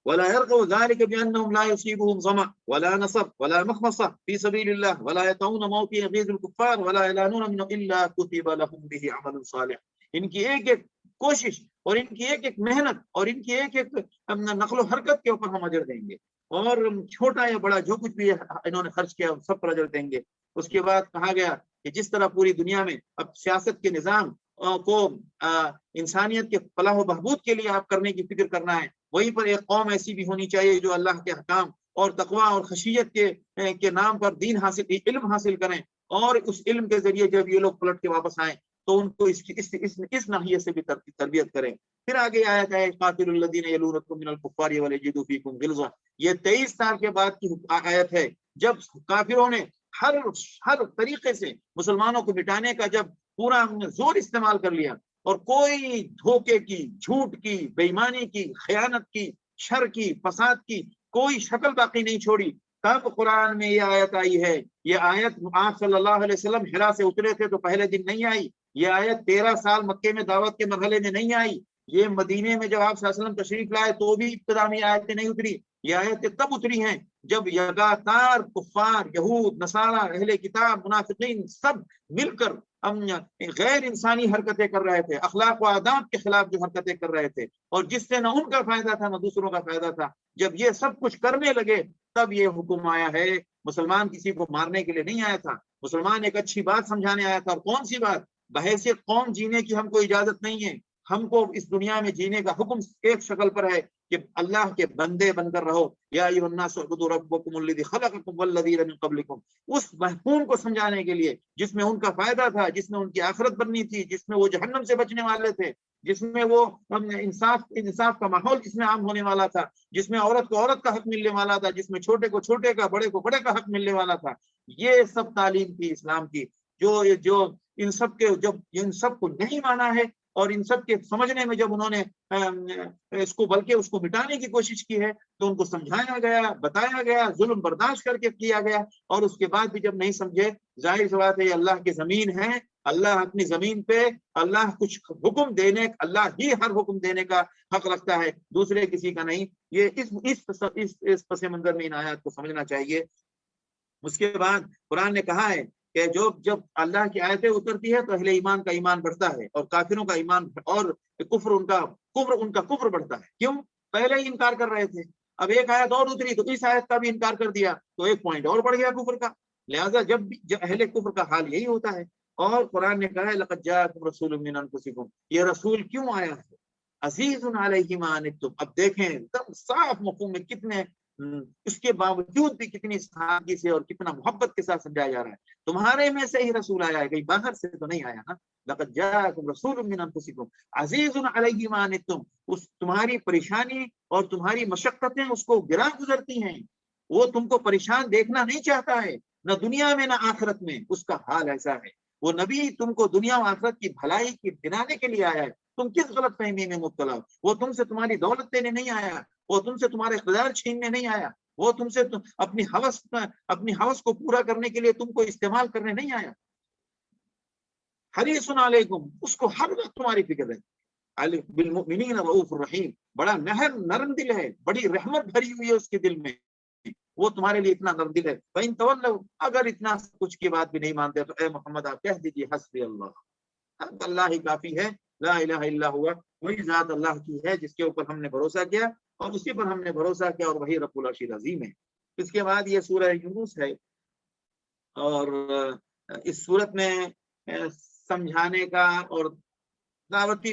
ولا يرقوا ذلك بانهم لا يصيبهم ظمأ ولا نصب ولا مخمصة في سبيل الله ولا يطعون موطئ يغيظ الكفار ولا يلانون منه الا كتب لهم به عمل صالح۔ ان کی ایک ایک کوشش اور ان کی ایک ایک محنت اور ان کی ایک ایک نقل و حرکت کے اوپر ہم اجر دیں گے، اور چھوٹا یا بڑا جو کچھ بھی انہوں نے خرچ کیا سب پر اجر دیں گے۔ اس کے بعد کہا گیا کہ جس طرح پوری دنیا میں اب سیاست کے نظام کو انسانیت کے فلاح و بہبود کے لیے آپ کرنے کی فکر کرنا ہے، وہیں پر ایک قوم ایسی بھی ہونی چاہیے جو اللہ کے حکام اور تقوی اور خشیت کے نام پر دین حاصل، علم حاصل کریں، اور اس علم کے ذریعے جب یہ لوگ پلٹ کے واپس آئیں تو ان کو اس ناحیے سے بھی تربیت کریں۔ پھر آگے آیت ہے قاتل الذین یلونکم من الکفار ولیجدوا فیکم غلظہ، یہ 23 سال کے بعد کی آیت ہے، جب کافروں نے ہر طریقے سے مسلمانوں کو مٹانے کا جب پورا زور استعمال کر لیا، اور کوئی دھوکے کی، جھوٹ کی، بے ایمانی کی، خیانت کی، شر کی، فساد کی کوئی شکل باقی نہیں چھوڑی، تب قرآن میں یہ آیت آئی ہے۔ یہ آیت آپ صلی اللہ علیہ وسلم حرا سے اترے تھے تو پہلے دن نہیں آئی، یہ آیت 13 سال مکے میں دعوت کے مرحلے میں نہیں آئی، یہ مدینے میں جب آپ صلی اللہ علیہ وسلم تشریف لائے تو بھی ابتدا میں آیتیں نہیں اتری، یہ آیتیں تب اتری ہیں جب لگاتار کفار، یہود، نصارہ، اہل کتاب، منافقین سب مل کر غیر انسانی حرکتیں کر رہے تھے، اخلاق و آداب کے خلاف جو حرکتیں کر رہے تھے، اور جس سے نہ ان کا فائدہ تھا نہ دوسروں کا فائدہ تھا، جب یہ سب کچھ کرنے لگے تب یہ حکم آیا ہے۔ مسلمان کسی کو مارنے کے لیے نہیں آیا تھا، مسلمان ایک اچھی بات سمجھانے آیا تھا، اور کون سی بات؟ بحیثیت قوم جینے کی ہم کو اجازت نہیں ہے، ہم کو اس دنیا میں جینے کا حکم ایک شکل پر ہے کہ اللہ کے بندے بن کر رہو۔ یا ایھا الناس اعبدوا ربکم الذی خلقکم والذین من قبلکم، اس محکوم کو سمجھانے کے لیے جس میں ان کا فائدہ تھا، جس میں ان کی آخرت بننی تھی، جس میں وہ جہنم سے بچنے والے تھے، جس میں وہ انصاف کا ماحول جس میں عام ہونے والا تھا، جس میں عورت کو عورت کا حق ملنے والا تھا، جس میں چھوٹے کو چھوٹے کا، بڑے کو بڑے کا حق ملنے والا تھا، یہ سب تعلیم تھی اسلام کی، جو ان سب کو نہیں مانا ہے، اور ان سب کے سمجھنے میں جب انہوں نے بلکہ اس کو مٹانے کی کوشش کی ہے تو ان کو سمجھایا گیا، بتایا گیا، ظلم برداشت کر کے کیا گیا، اور اس کے بعد بھی جب نہیں سمجھے، ظاہر سی بات ہے یہ اللہ کی زمین ہے، اللہ اپنی زمین پہ اللہ کچھ حکم دینے، اللہ ہی ہر حکم دینے کا حق رکھتا ہے، دوسرے کسی کا نہیں۔ یہ اس پس منظر میں ان آیات کو سمجھنا چاہیے۔ اس کے بعد قرآن نے کہا ہے کہ جب اللہ کی آیتیں اترتی ہے تو اہل ایمان کا ایمان بڑھتا ہے، اور کافروں کا ایمان اور کفر ان کا کفر بڑھتا ہے۔ کیوں؟ پہلے ہی انکار کر رہے تھے، اب ایک آیت اور اتری تو اس آیت کا بھی انکار کر دیا تو ایک پوائنٹ اور بڑھ گیا کفر کا۔ لہذا جب اہل کفر کا حال یہی ہوتا ہے، اور قرآن نے کہا ہے لقد جاءکم رسول من انفسکم، یہ رسول کیوں آیا ہے؟ عزیز علیہ ما عنتم، اب دیکھیں ایک دم صاف مفہوم میں کتنے اس کے باوجود بھی کتنی سادگی سے اور کتنا محبت کے ساتھ سمجھایا جا رہا ہے، تمہارے میں سے ہی رسول آیا ہے، کہیں باہر سے تو نہیں آیا نا۔ لقد جاءکم رسول من انفسکم عزیز علیہ ما عنتم، اس تمہاری پریشانی اور تمہاری مشقتیں اس کو گراں گزرتی ہیں، وہ تم کو پریشان دیکھنا نہیں چاہتا ہے، نہ دنیا میں نہ آخرت میں، اس کا حال ایسا ہے۔ وہ نبی تم کو دنیا و آخرت کی بھلائی کی دلانے کے لیے آیا ہے، تم کس غلط فہمی میں مبتلا ہو؟ وہ تم سے تمہاری دولت لینے نہیں آیا، وہ تم سے تمہارے اقتدار چھیننے نہیں آیا، وہ تم سے اپنی ہوس کو پورا کرنے کے لیے تم کو استعمال کرنے نہیں آیا۔ حریص علیکم، اس کو ہر وقت تمہاری فکر رہتی ہے، بالمؤمنین رؤوف الرحیم، بڑا نرم دل ہے، بڑی رحمت بھری ہوئی ہے اس کے دل میں، وہ تمہارے لیے اتنا نرم دل ہے۔ فَإِن تَوَلَّوْا، اگر اتنا کچھ کی بات بھی نہیں مانتے تو اے محمد آپ کہہ دیجیے حسبی اللہ، اللہ ہی کافی ہے، لا الہ الا ہوا، وہی ذات اللہ کی ہے جس کے اوپر ہم نے بھروسہ کیا اور اسی پر ہم نے بھروسہ کیا، اور وہی رب العرش العظیم ہے۔ اس کے بعد یہ سورہ یونس ہے، اور اس صورت میں سمجھانے کا اور دعوتی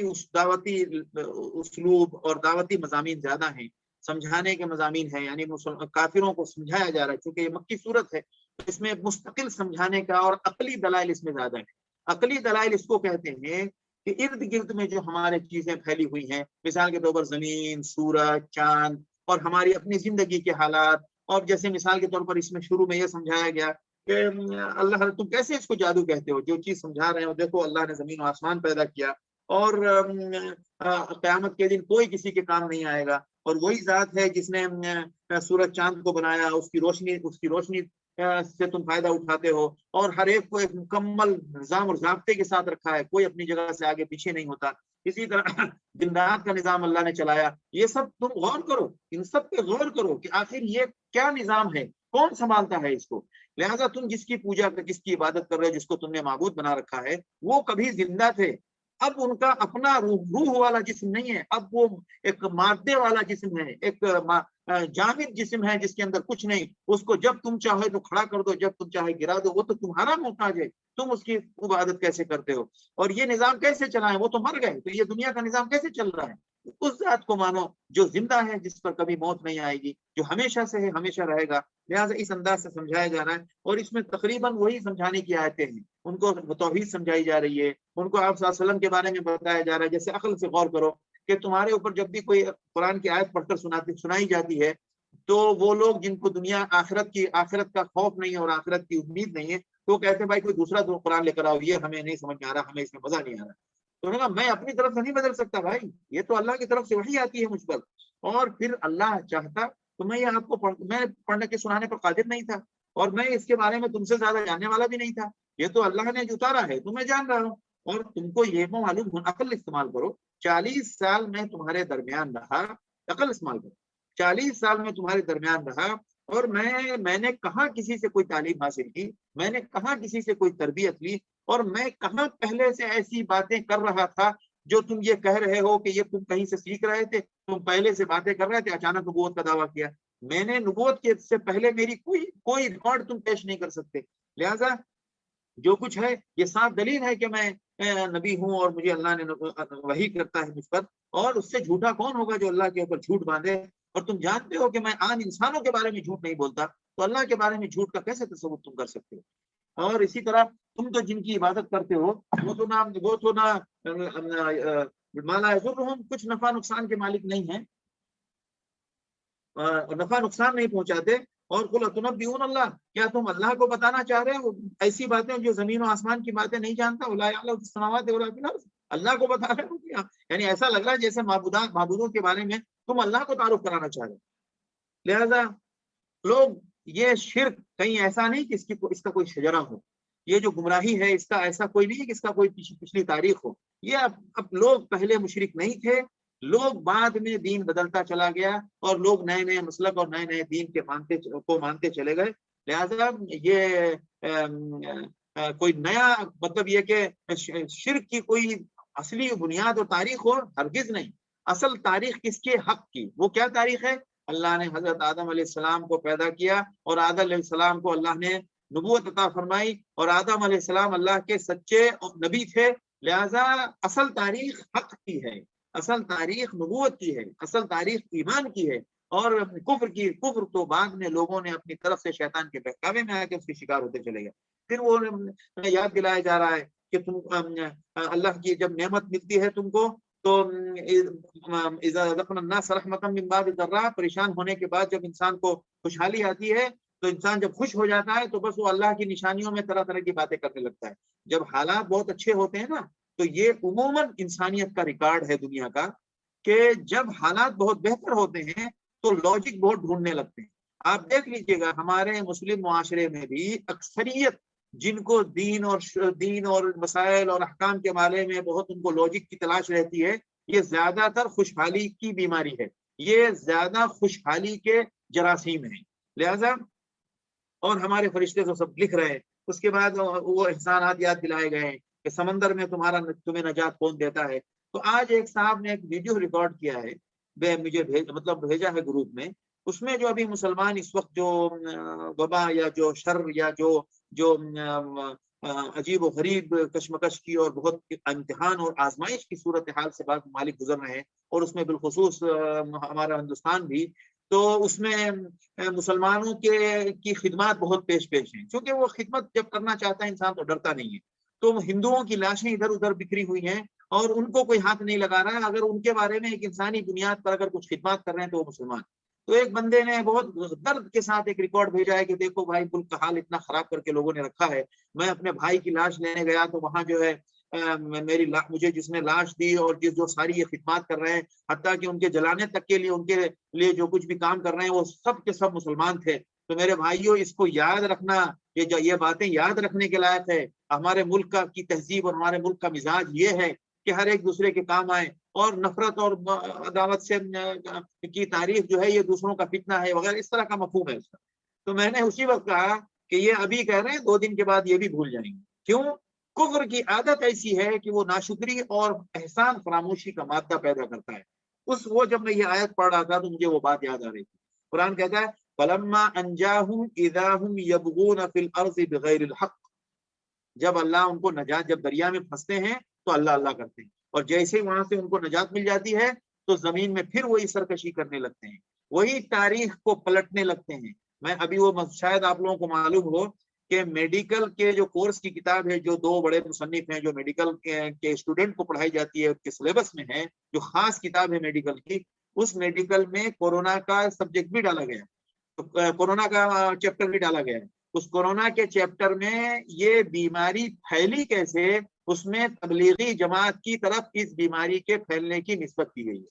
اسلوب اور دعوتی مضامین زیادہ ہیں، سمجھانے کے مضامین ہیں، یعنی کافروں کو سمجھایا جا رہا ہے، چونکہ یہ مکی صورت ہے اس میں مستقل سمجھانے کا اور عقلی دلائل اس میں زیادہ ہے۔ عقلی دلائل اس کو کہتے ہیں کہ ارد گرد میں جو ہمارے چیزیں پھیلی ہوئی ہیں، مثال کے طور پر زمین، سورج، چاند، اور ہماری اپنی زندگی کے حالات، اور جیسے مثال کے طور پر اس میں شروع میں یہ سمجھایا گیا کہ اللہ، تم کیسے اس کو جادو کہتے ہو، جو چیز سمجھا رہے ہو، دیکھو اللہ نے زمین و آسمان پیدا کیا، اور قیامت کے دن کوئی کسی کے کام نہیں آئے گا، اور وہی ذات ہے جس نے سورج چاند کو بنایا، اس کی روشنی سے تم فائدہ اٹھاتے ہو، اور ہر ایک کو ایک مکمل نظام اور ضابطے کے ساتھ رکھا ہے، کوئی اپنی جگہ سے آگے پیچھے نہیں ہوتا۔ اسی طرح دن رات کا نظام اللہ نے چلایا، یہ سب تم غور کرو، ان سب پہ غور کرو کہ آخر یہ کیا نظام ہے، کون سنبھالتا ہے اس کو۔ لہذا تم جس کی پوجا، جس کی عبادت کر رہے ہو، جس کو تم نے معبود بنا رکھا ہے، وہ کبھی زندہ تھے، اب ان کا اپنا روح والا جسم نہیں ہے، اب وہ ایک مادے والا جسم ہے، ایک جامد جسم ہے جس کے اندر کچھ نہیں، اس کو جب تم چاہے تو کھڑا کر دو، جب تم چاہے گرا دو، وہ تو تمہارا محتاج ہے، تم اس کی عبادت کیسے کرتے ہو، اور یہ نظام کیسے چلائیں، وہ تو مر گئے، تو یہ دنیا کا نظام کیسے چل رہا ہے۔ اس ذات کو مانو جو زندہ ہے، جس پر کبھی موت نہیں آئے گی، جو ہمیشہ سے ہے، ہمیشہ رہے گا۔ لہٰذا اس انداز سے سمجھایا جا رہا ہے، اور اس میں تقریباً وہی سمجھانے کی آیتیں ہیں، ان کو توحید سمجھائی جا رہی ہے، ان کو آپ صلی اللہ علیہ وسلم کے بارے میں بتایا جا رہا ہے۔ جیسے عقل سے غور کرو کہ تمہارے اوپر جب بھی کوئی قرآن کی آیت پڑھ کر سنائی جاتی ہے، تو وہ لوگ جن کو دنیا آخرت کا خوف نہیں ہے اور آخرت کی امید نہیں ہے، تو کہتے ہیں بھائی کوئی دوسرا قرآن لے کر آؤ، یہ ہمیں نہیں سمجھ میں آ رہا، ہمیں اس میں مزہ نہیں آ رہا۔ تو میں اپنی طرف سے نہیں بدل سکتا بھائی، یہ تو اللہ کی طرف سے وحی آتی ہے مجھ پر، اور پھر اللہ چاہتا تو میں یہ آپ کو میں پڑھنے کے سنانے پر قادر نہیں تھا، اور میں اس کے بارے میں تم سے زیادہ جاننے والا بھی نہیں تھا، یہ تو اللہ نے جو اتارا ہے تو میں جان رہا ہوں۔ اور تم کو یہ معلوم ہو، عقل استعمال کرو، 40 سال میں تمہارے درمیان رہا، عقل استعمال کرو، 40 سال میں تمہارے درمیان رہا، اور میں نے کہاں کسی سے کوئی تعلیم حاصل کی، میں نے کہاں کسی سے کوئی تربیت لی، اور میں کہاں پہلے سے ایسی باتیں کر رہا تھا جو تم یہ کہہ رہے ہو کہ یہ تم کہیں سے سیکھ رہے تھے، تم پہلے سے باتیں کر رہے تھے، اچانک نبوت کا دعویٰ کیا۔ میں نے نبوت کے سے پہلے میری کوئی ریکارڈ تم پیش نہیں کر سکتے، لہذا جو کچھ ہے یہ صاف دلیل ہے کہ میں نبی ہوں، اور مجھے اللہ نے وحی کرتا ہے مجھ پر، اور اس سے جھوٹا کون ہوگا جو اللہ کے اوپر جھوٹ باندھے۔ اور تم جانتے ہو کہ میں عام انسانوں کے بارے میں جھوٹ نہیں بولتا، تو اللہ کے بارے میں جھوٹ کا کیسے تصور تم کر سکتے ہو۔ اور اسی طرح تم تو جن کی عبادت کرتے ہو، وہ تو نہ مالا یضرہم، کچھ نفع نقصان کے مالک نہیں ہیں، نفع نقصان نہیں پہنچاتے۔ اور قل اتنبئون اللہ، کیا تم اللہ کو بتانا چاہ رہے ہو ایسی باتیں جو زمین و آسمان کی باتیں نہیں جانتا، ولا یعلم فی السماوات ولا فی الارض، اللہ کو بتا رہے ہو کیا؟ یعنی ایسا لگ رہا ہے جیسے معبودوں کے بارے میں تم اللہ کو تعارف کرانا چاہ رہے ہو۔ لہذا لوگ یہ شرک کہیں ایسا نہیں کہ اس کا کوئی شجرہ ہو، یہ جو گمراہی ہے اس کا ایسا کوئی نہیں کہ اس کا کوئی پچھلی تاریخ ہو، یہ اب لوگ پہلے مشرک نہیں تھے، لوگ بعد میں دین بدلتا چلا گیا، اور لوگ نئے نئے مسلک اور نئے نئے دین کے مانتے چلے گئے۔ لہذا یہ کوئی نیا مطلب یہ کہ شرک کی کوئی اصلی بنیاد اور تاریخ ہو، ہرگز نہیں۔ اصل تاریخ کس کے حق کی، وہ کیا تاریخ ہے؟ اللہ نے حضرت آدم علیہ السلام کو پیدا کیا، اور آدم علیہ السلام کو اللہ نے نبوت عطا فرمائی، اور آدم علیہ السلام اللہ کے سچے نبی تھے، لہذا اصل تاریخ حق کی ہے، اصل تاریخ نبوت کی ہے، اصل تاریخ ایمان کی ہے۔ اور کفر تو بعد میں لوگوں نے اپنی طرف سے شیطان کے بہکاوے میں آ کے اس کے شکار ہوتے چلے گئے۔ پھر وہ یاد دلایا جا رہا ہے کہ تم اللہ کی جب نعمت ملتی ہے تم کو، تو پریشان ہونے کے بعد جب انسان کو خوشحالی آتی ہے، تو انسان جب خوش ہو جاتا ہے تو بس وہ اللہ کی نشانیوں میں طرح طرح کی باتیں کرنے لگتا ہے۔ جب حالات بہت اچھے ہوتے ہیں نا، تو یہ عموماً انسانیت کا ریکارڈ ہے دنیا کا، کہ جب حالات بہت بہتر ہوتے ہیں تو لاجک بہت ڈھونڈنے لگتے ہیں۔ آپ دیکھ لیجئے گا ہمارے مسلم معاشرے میں بھی اکثریت جن کو دین اور مسائل اور احکام کے بارے میں بہت ان کو لاجک کی تلاش رہتی ہے، یہ زیادہ تر خوشحالی کی بیماری ہے، یہ زیادہ خوشحالی کے جراثیم ہیں. لہذا اور ہمارے فرشتے تو سب لکھ رہے ہیں. اس کے بعد وہ احسانات یاد دلائے گئے ہیں کہ سمندر میں تمہیں نجات کون دیتا ہے. تو آج ایک صاحب نے ایک ویڈیو ریکارڈ کیا ہے، مجھے بھیجا ہے گروپ میں. اس میں جو ابھی مسلمان اس وقت جو وبا یا جو شر یا جو عجیب و غریب کشمکش کی اور بہت امتحان اور آزمائش کی صورتحال سے بعض ممالک گزر رہے ہیں، اور اس میں بالخصوص ہمارا ہندوستان بھی، تو اس میں مسلمانوں کی خدمات بہت پیش ہیں. چونکہ وہ خدمت جب کرنا چاہتا ہے انسان تو ڈرتا نہیں ہے. تو ہندوؤں کی لاشیں ادھر ادھر بکھری ہوئی ہیں اور ان کو کوئی ہاتھ نہیں لگا رہا ہے. اگر ان کے بارے میں ایک انسانی بنیاد پر اگر کچھ خدمات کر رہے ہیں تو وہ مسلمان. تو ایک بندے نے بہت درد کے ساتھ ایک ریکارڈ بھیجا ہے کہ دیکھو بھائی، ملک کا حال اتنا خراب کر کے لوگوں نے رکھا ہے. میں اپنے بھائی کی لاش لینے گیا تو وہاں جو ہے مجھے جس نے لاش دی اور جو ساری یہ خدمات کر رہے ہیں، حتیٰ کہ ان کے جلانے تک کے لیے ان کے لیے جو کچھ بھی کام کر رہے ہیں، وہ سب کے سب مسلمان تھے. تو میرے بھائیوں، اس کو یاد رکھنا، یہ باتیں یاد رکھنے کے لائق ہے. ہمارے ملک کی تہذیب اور ہمارے ملک کا مزاج یہ ہے کہ ہر ایک دوسرے کے کام آئے، اور نفرت اور عداوت سے کی تعریف جو ہے یہ دوسروں کا فتنہ ہے وغیرہ، اس طرح کا مفہوم ہے اس کا. تو میں نے اسی وقت کہا کہ یہ ابھی کہہ رہے ہیں، 2 دن کے بعد یہ بھی بھول جائیں گے. کیوں؟ کفر کی عادت ایسی ہے کہ وہ ناشکری اور احسان فراموشی کا مادہ پیدا کرتا ہے. وہ جب میں یہ آیت پڑھ رہا تھا تو مجھے وہ بات یاد آ رہی تھی. قرآن کہتا ہے فَلَمَّا أَنْجَاهُمْ إِذَا هُمْ يَبْغُونَ فِي الْأَرْضِ بِغَيْرِ الْحَقِّ. جب اللہ ان کو نجات، جب دریا میں پھنستے ہیں تو اللہ اللہ کرتے ہیں، اور جیسے ہی وہاں سے ان کو نجات مل جاتی ہے تو زمین میں پھر وہی سرکشی کرنے لگتے ہیں، وہی تاریخ کو پلٹنے لگتے ہیں. میں ابھی وہ شاید آپ لوگوں کو معلوم ہو کہ میڈیکل کے جو کورس کی کتاب ہے، جو 2 بڑے مصنف ہیں جو میڈیکل کے اسٹوڈنٹ کو پڑھائی جاتی ہے، اس کے سلیبس میں ہے، جو خاص کتاب ہے میڈیکل کی، اس میڈیکل میں کورونا کا سبجیکٹ بھی ڈالا گیا، کورونا کا چیپٹر بھی ڈالا گیا ہے. اس کورونا کے چیپٹر میں یہ بیماری پھیلی کیسے، اس میں تبلیغی جماعت کی طرف اس بیماری کے پھیلنے کی نسبت کی گئی ہے.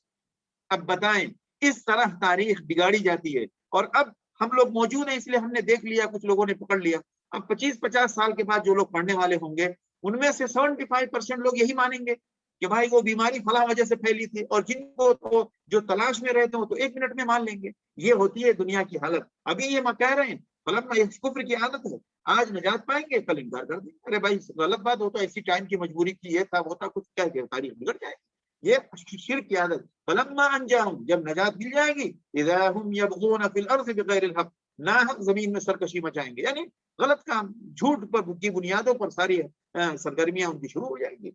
اب بتائیں، اس طرح تاریخ بگاڑی جاتی ہے. اور اب ہم لوگ موجود ہیں اس لیے ہم نے دیکھ لیا، کچھ لوگوں نے پکڑ لیا. اب 25-50 سال کے بعد جو لوگ پڑھنے والے ہوں گے، ان میں سے 75% لوگ یہی مانیں گے کہ بھائی وہ بیماری فلاں وجہ سے پھیلی تھی، اور جن کو تو جو تلاش میں رہتے ہوں تو 1 منٹ میں مان لیں گے. یہ ہوتی ہے دنیا کی حالت. ابھی یہ کہہ رہے ہیں فلما، کفر کی عادت ہے، آج نجات پائیں گے کل انکار کر دیں. ارے بھائی غلط بات ہوتا ہے، اسی ٹائم کی مجبوری کی یہ تھا، ہوتا کچھ کیا کہ تاریخ بگڑ جائے. یہ شرک کی عادت. فلما انجاہم، جب نجات مل جائے گی، اذا هم يبغون في الارض بغیر الحق، ناحق زمین میں سرکشی مچائیں گے، یعنی غلط کام، جھوٹ پر کی بنیادوں پر ساری سرگرمیاں ان کی شروع ہو جائیں گی.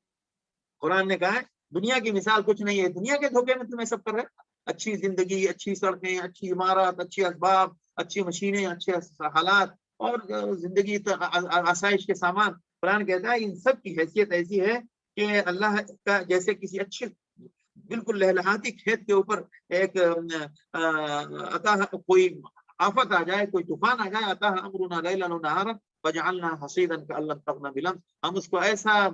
قرآن نے کہا ہے دنیا کی مثال کچھ نہیں ہے، دنیا کے دھوکے میں تمہیں سب کر رہے. اچھی زندگی، اچھی سڑکیں، اچھی عمارات، اچھی اسباب، اچھی مشینیں، اچھے حالات اور زندگی آسائش کے سامان. قرآن کہتا ہے ان سب کی حیثیت ایسی ہے کہ اللہ کا جیسے کسی اچھے بالکل لہلہاتی کھیت کے اوپر ایک کوئی آفت آ جائے، کوئی طوفان آ جائے، عطا امرنا لیلا ونہارا فجعلنا حصیدا کأن لم تغن بالامس، ہم اس کو ایسا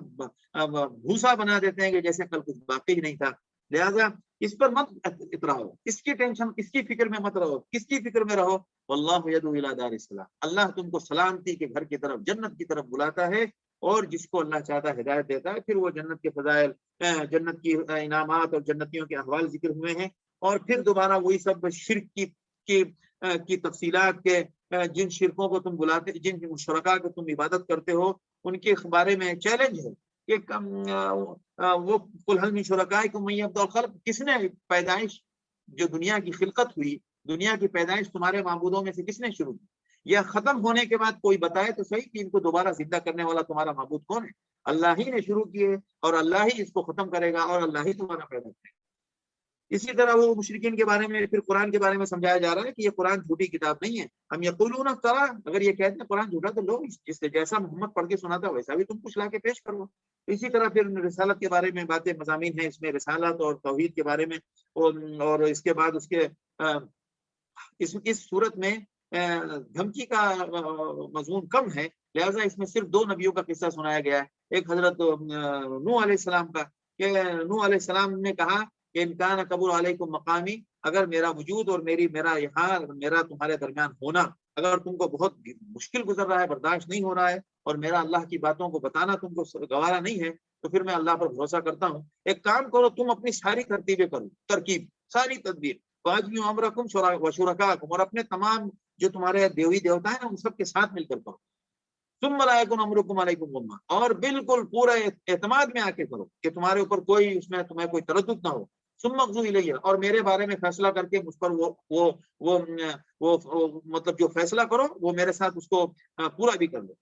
بھوسا بنا دیتے ہیں کہ جیسے کل کچھ باقی ہی نہیں تھا. لہذا اس پر مت اتراؤ، اس کی ٹینشن، اس کی فکر میں مت رہو. کس کی فکر میں رہو؟ واللہ یدعو الی دار السلام، اللہ تم کو سلامتی کے گھر کی طرف، جنت کی طرف بلاتا ہے. اور جس کو اللہ چاہتا ہے ہدایت دیتا ہے. پھر وہ جنت کے فضائل، جنت کی انعامات اور جنتیوں کے احوال ذکر ہوئے ہیں. اور پھر دوبارہ وہی سب شرک کی تفصیلات کے، جن شرکوں کو تم بلاتے، جن شرکاء کو تم عبادت کرتے ہو، ان کے بارے میں چیلنج ہے کہ وہ قل هل من شرکائکم من یبدأ الخلق، کس نے پیدائش، جو دنیا کی خلقت ہوئی، دنیا کی پیدائش تمہارے معبودوں میں سے کس نے شروع کی؟ یا ختم ہونے کے بعد کوئی بتائے تو صحیح کہ ان کو دوبارہ زندہ کرنے والا تمہارا معبود کون ہے؟ اللہ ہی نے شروع کیے اور اللہ ہی اس کو ختم کرے گا اور اللہ ہی تمہارا پیدا کرے گا. اسی طرح وہ مشرکین کے بارے میں، پھر قرآن کے بارے میں سمجھایا جا رہا ہے کہ یہ قرآن جھوٹی کتاب نہیں ہے. ہم یقولون افترا، اگر یہ کہتے ہیں قرآن جھوٹا تو لو جس سے جیسا محمد پڑھ کے سناتا ویسا بھی تم کچھ لا کے پیش کرو. اسی طرح پھر رسالت کے بارے میں باتیں، مضامین ہیں اس میں، رسالت اور توحید کے بارے میں. اور اس کے بعد اس صورت میں دھمکی کا مضمون کم ہے، لہٰذا اس میں صرف 2 نبیوں کا قصہ سنایا گیا ہے. ایک حضرت نوح علیہ السلام کا، کہ نوح علیہ السلام نے کہا کہ ان کان کبر علیکم مقامی، اگر میرا وجود اور میرا یہاں، میرا تمہارے درمیان ہونا اگر تم کو بہت مشکل گزر رہا ہے، برداشت نہیں ہو رہا ہے، اور میرا اللہ کی باتوں کو بتانا تم کو گوارا نہیں ہے، تو پھر میں اللہ پر بھروسہ کرتا ہوں. ایک کام کرو، تم اپنی ساری ترتیبیں کرو، ترکیب، ساری تدبیر، واجبی امرکم وشرکاکم، اور اپنے تمام جو تمہارے دیوی دیوتا ہیں نا ان سب کے ساتھ مل کر کرو. ثم لا یکن امرکم علیکم غمہ، اور بالکل پورے اعتماد میں آ کے کرو کہ تمہارے اوپر کوئی اس میں تمہیں کوئی تردد نہ ہو. ثم اقضوا الیہ، اور میرے بارے میں فیصلہ کر کے مجھ پر وہ مطلب جو فیصلہ کرو وہ میرے ساتھ اس کو پورا بھی کر لو،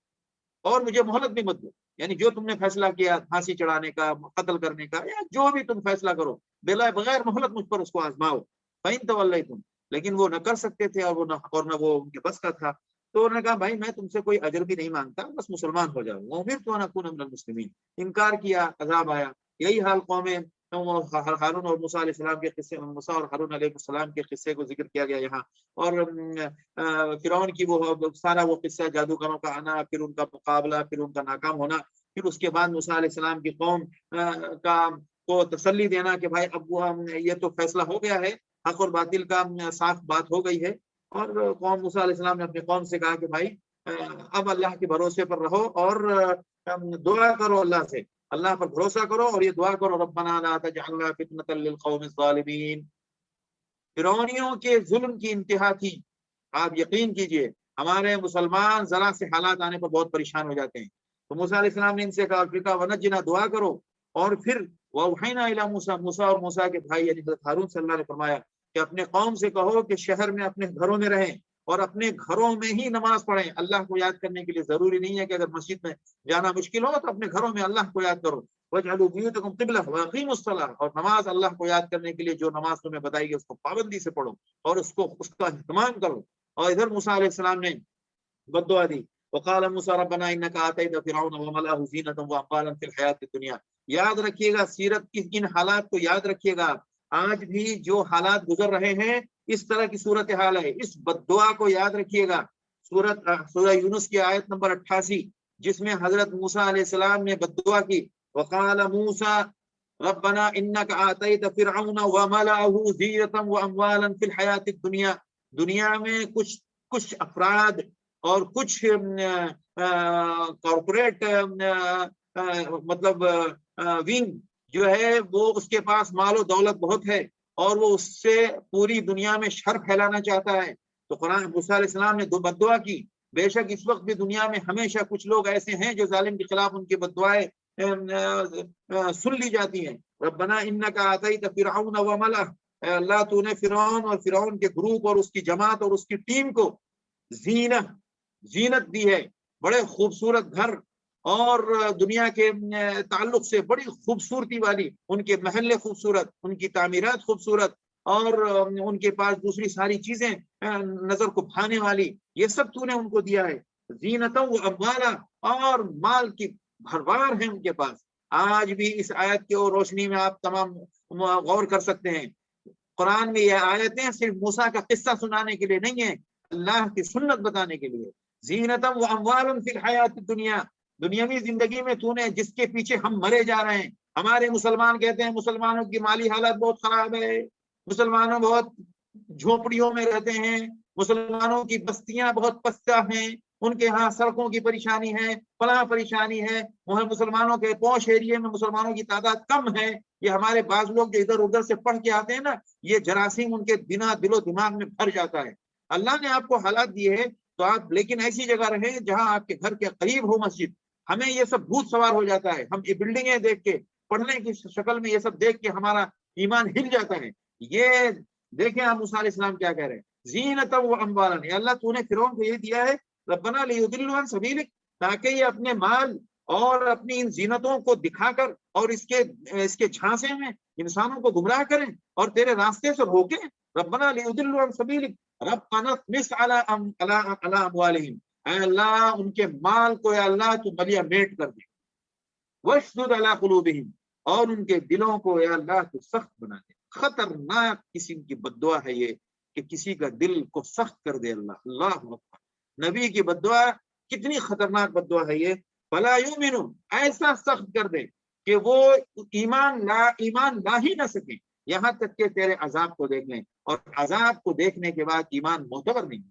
اور مجھے مہلت بھی مت دو. یعنی جو تم نے فیصلہ کیا پھانسی چڑھانے کا، قتل کرنے کا، یا جو بھی تم فیصلہ کرو بغیر مہلت مجھ پر اس کو آزماؤ. فَإِن تَوَلَّيْتُمْ، لیکن وہ نہ کر سکتے تھے اور نہ وہ ان کے بس کا تھا. تو انہوں نے کہا بھائی میں تم سے کوئی اجر بھی نہیں مانگتا، بس مسلمان ہو جاؤ. وَأُمِرْتُ أَنْ أَكُونَ مِنَ الْمُسْلِمِينَ، انکار کیا، عذاب آیا. یہی حال قوم ہارون اور موسیٰ علیہ السلام کے قصے، موسیٰ اور ہارون علیہ السلام کے قصے کو ذکر کیا گیا یہاں. اور فرعون کی وہ سارا وہ قصہ، جادوگروں کا آنا، پھر ان کا مقابلہ، پھر ان کا ناکام ہونا، پھر اس کے بعد موسیٰ علیہ السلام کی قوم کو تسلی دینا کہ بھائی اب یہ تو فیصلہ ہو گیا ہے، حق اور باطل کا صاف بات ہو گئی ہے. اور قوم موسیٰ علیہ السلام نے اپنی قوم سے کہا کہ بھائی اب اللہ کے بھروسے پر رہو اور دعا کرو اللہ سے، اللہ پر بھروسہ کرو اور یہ دعا کرو ربنا لا تجعلنا فتنة للقوم الظالمین. فرعونیوں کے ظلم کی انتہا تھی. آپ یقین کیجئے ہمارے مسلمان ذرا سے حالات آنے پر بہت پریشان ہو جاتے ہیں. تو موسیٰ علیہ السلام نے ان سے کہا پھر کہا ونجنا، دعا کرو. اور پھر وَأَوْحَيْنَا إِلَىٰ مُوسَىٰ، موسیٰ اور موسیٰ کے بھائی یعنی حضرت ہارون صلی اللہ نے فرمایا کہ اپنے قوم سے کہو کہ شہر میں اپنے گھروں میں رہیں اور اپنے گھروں میں ہی نماز پڑھیں. اللہ کو یاد کرنے کے لیے ضروری نہیں ہے کہ اگر مسجد میں جانا مشکل ہو تو اپنے گھروں میں اللہ کو یاد کرو. وَاجْعَلُوا بُيُوتَكُمْ قِبْلَةً وَأَقِيمُوا الصَّلَاةَ، اور نماز اللہ کو یاد کرنے کے لیے جو نماز تمہیں بتائی گئی اس کو پابندی سے پڑھو اور اس کا اہتمام کرو. اور ادھر موسیٰ علیہ السلام نے بد دعا دی. وقال موسیٰ ربنا انک آتیت فرعون وملأه زینۃ واموالا فی الحیاۃ الدنیا. یاد رکھیے گا سیرت کی ان حالات کو، یاد رکھیے گا. آج بھی جو حالات گزر رہے ہیں اس طرح کی صورتحال ہے. اس بد دعا کو یاد رکھیے گا. سورہ یونس کی آیت نمبر 88 جس میں حضرت موسیٰ علیہ السلام نے بد دعا کی. وقال موسیٰ ربنا انک آتیت فرعون وملأه زینۃ واموالا فی الحیاۃ الدنیا. دنیا میں کچھ افراد اور کچھ کارپوریٹ مطلب ونگ جو ہے وہ اس کے پاس مال و دولت بہت ہے اور وہ اس سے پوری دنیا میں شر پھیلانا چاہتا ہے. تو قرآن موسیٰ علیہ السلام نے بد دعا کی. بے شک اس وقت بھی دنیا میں ہمیشہ کچھ لوگ ایسے ہیں جو ظالم کے خلاف ان کی بد دعائیں سن لی جاتی ہیں. ربنا انک آتیت فرعون وملأه، اے اللہ تو نے فرعون اور فرعون کے گروپ اور اس کی جماعت اور اس کی ٹیم کو زینت دی ہے، بڑے خوبصورت گھر اور دنیا کے تعلق سے بڑی خوبصورتی والی ان کے محلے خوبصورت، ان کی تعمیرات خوبصورت اور ان کے پاس دوسری ساری چیزیں نظر کو بھانے والی، یہ سب تو نے ان کو دیا ہے. زینت و اموالا، اور مال کی بھرمار ہے ان کے پاس. آج بھی اس آیت کی روشنی میں آپ تمام غور کر سکتے ہیں. قرآن میں یہ آیتیں صرف موسیٰ کا قصہ سنانے کے لیے نہیں ہیں، اللہ کی سنت بتانے کے لیے. زینتم و اموال فی الحیات الدنیا، دنیاوی زندگی میں تو نے جس کے پیچھے ہم مرے جا رہے ہیں. ہمارے مسلمان کہتے ہیں مسلمانوں کی مالی حالت بہت خراب ہے، مسلمانوں بہت جھونپڑیوں میں رہتے ہیں، مسلمانوں کی بستیاں بہت پستہ ہیں، ان کے ہاں سڑکوں کی پریشانی ہے، فلاں پریشانی ہے، وہاں مسلمانوں کے پوش ایریے میں مسلمانوں کی تعداد کم ہے. یہ ہمارے بعض لوگ جو ادھر ادھر سے پڑھ کے آتے ہیں نا، یہ جراثیم ان کے دل و دماغ میں بھر جاتا ہے. اللہ نے آپ کو حالات دیے ہیں تو آپ لیکن ایسی جگہ رہیں جہاں آپ کے گھر کے قریب ہو مسجد. ہمیں یہ سب بھوت سوار ہو جاتا ہے، ہم یہ بلڈنگیں دیکھ کے، پڑھنے کی شکل میں یہ سب دیکھ کے ہمارا ایمان ہل جاتا ہے. یہ دیکھیں آپ موسیٰ علیہ السلام کیا کہہ رہے ہیں، زینت و اموالا. اللہ تو نے فرعون کو یہ دیا ہے ربنا لیضلوا عن سبیلک، تاکہ یہ اپنے مال اور اپنی ان زینتوں کو دکھا کر اور اس کے جھانسے میں انسانوں کو گمراہ کریں اور تیرے راستے سے روکیں. ربنا لیضلوا عن سبیلک ربنا اطمس علی اموالہم، اے اللہ ان کے مال کو اے اللہ تو ملیا میٹ کر دے. واشدد علی قلوبہم، اور ان کے دلوں کو اے اللہ تو سخت بنا دے. خطرناک قسم کی بد دعا ہے یہ کہ کسی کا دل کو سخت کر دے اللہ. اللہ اکبر، نبی کی بد دعا کتنی خطرناک بد دعا ہے یہ. فلا یؤمنون، ایسا سخت کر دے کہ وہ ایمان لا ہی نہ سکے یہاں تک کہ تیرے عذاب کو دیکھ لیں، اور عذاب کو دیکھنے کے بعد ایمان معتبر نہیں.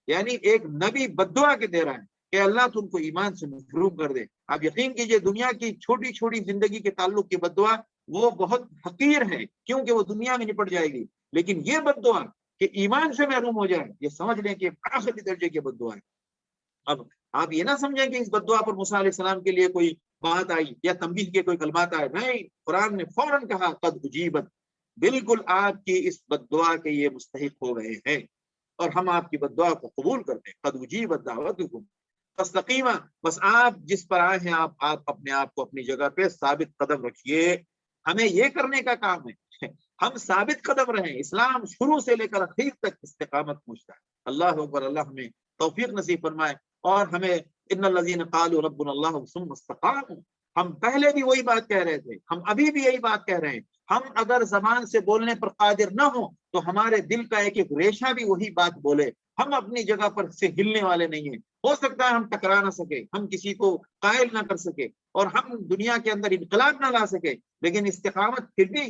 یعنی ایک نبی بددعا کے دے رہا ہے کہ اللہ تم کو ایمان سے محروم کر دے. آپ یقین کیجئے دنیا کی چھوٹی چھوٹی زندگی کے تعلق کی بددعا وہ بہت حقیر ہے کیونکہ وہ دنیا میں نپٹ جائے گی، لیکن یہ بددعا کہ ایمان سے محروم ہو جائے یہ سمجھ لیں کہ آخری درجے کی بددعا ہے. اب آپ یہ نہ سمجھیں کہ اس بددعا پر موسیٰ علیہ السلام کے لیے کوئی بات آئی یا تنبیہ کے کوئی کلمات آئے، نہیں، قرآن نے فوراً کہا قد اجیبت، بالکل آپ کی اس بددعا کے یہ مستحق ہو گئے ہیں اور ہم آپ کی بددعا کو قبول کرتے ہیں. قد اجیبت دعوتکم فاستقیما، بس آپ جس پر آئے ہیں آپ اپنے آپ کو اپنی جگہ پہ ثابت قدم رکھیے. ہمیں یہ کرنے کا کام ہے، ہم ثابت قدم رہیں. اسلام شروع سے لے کر اخیر تک استقامت پوچھتا ہے. اللہ اکبر، اللہ ہمیں توفیق نصیب فرمائے اور ہمیں ان الذین قالوا ربنا اللہ ثم استقاموا، ہم پہلے بھی وہی بات کہہ رہے تھے، ہم ابھی بھی یہی بات کہہ رہے ہیں. ہم اگر زبان سے بولنے پر قادر نہ ہوں تو ہمارے دل کا ایک ایک ریشہ بھی وہی بات بولے. ہم اپنی جگہ پر سے ہلنے والے نہیں ہیں. ہو سکتا ہے ہم ٹکرا نہ سکے، ہم کسی کو قائل نہ کر سکے اور ہم دنیا کے اندر انقلاب نہ لا سکے، لیکن استقامت پھر بھی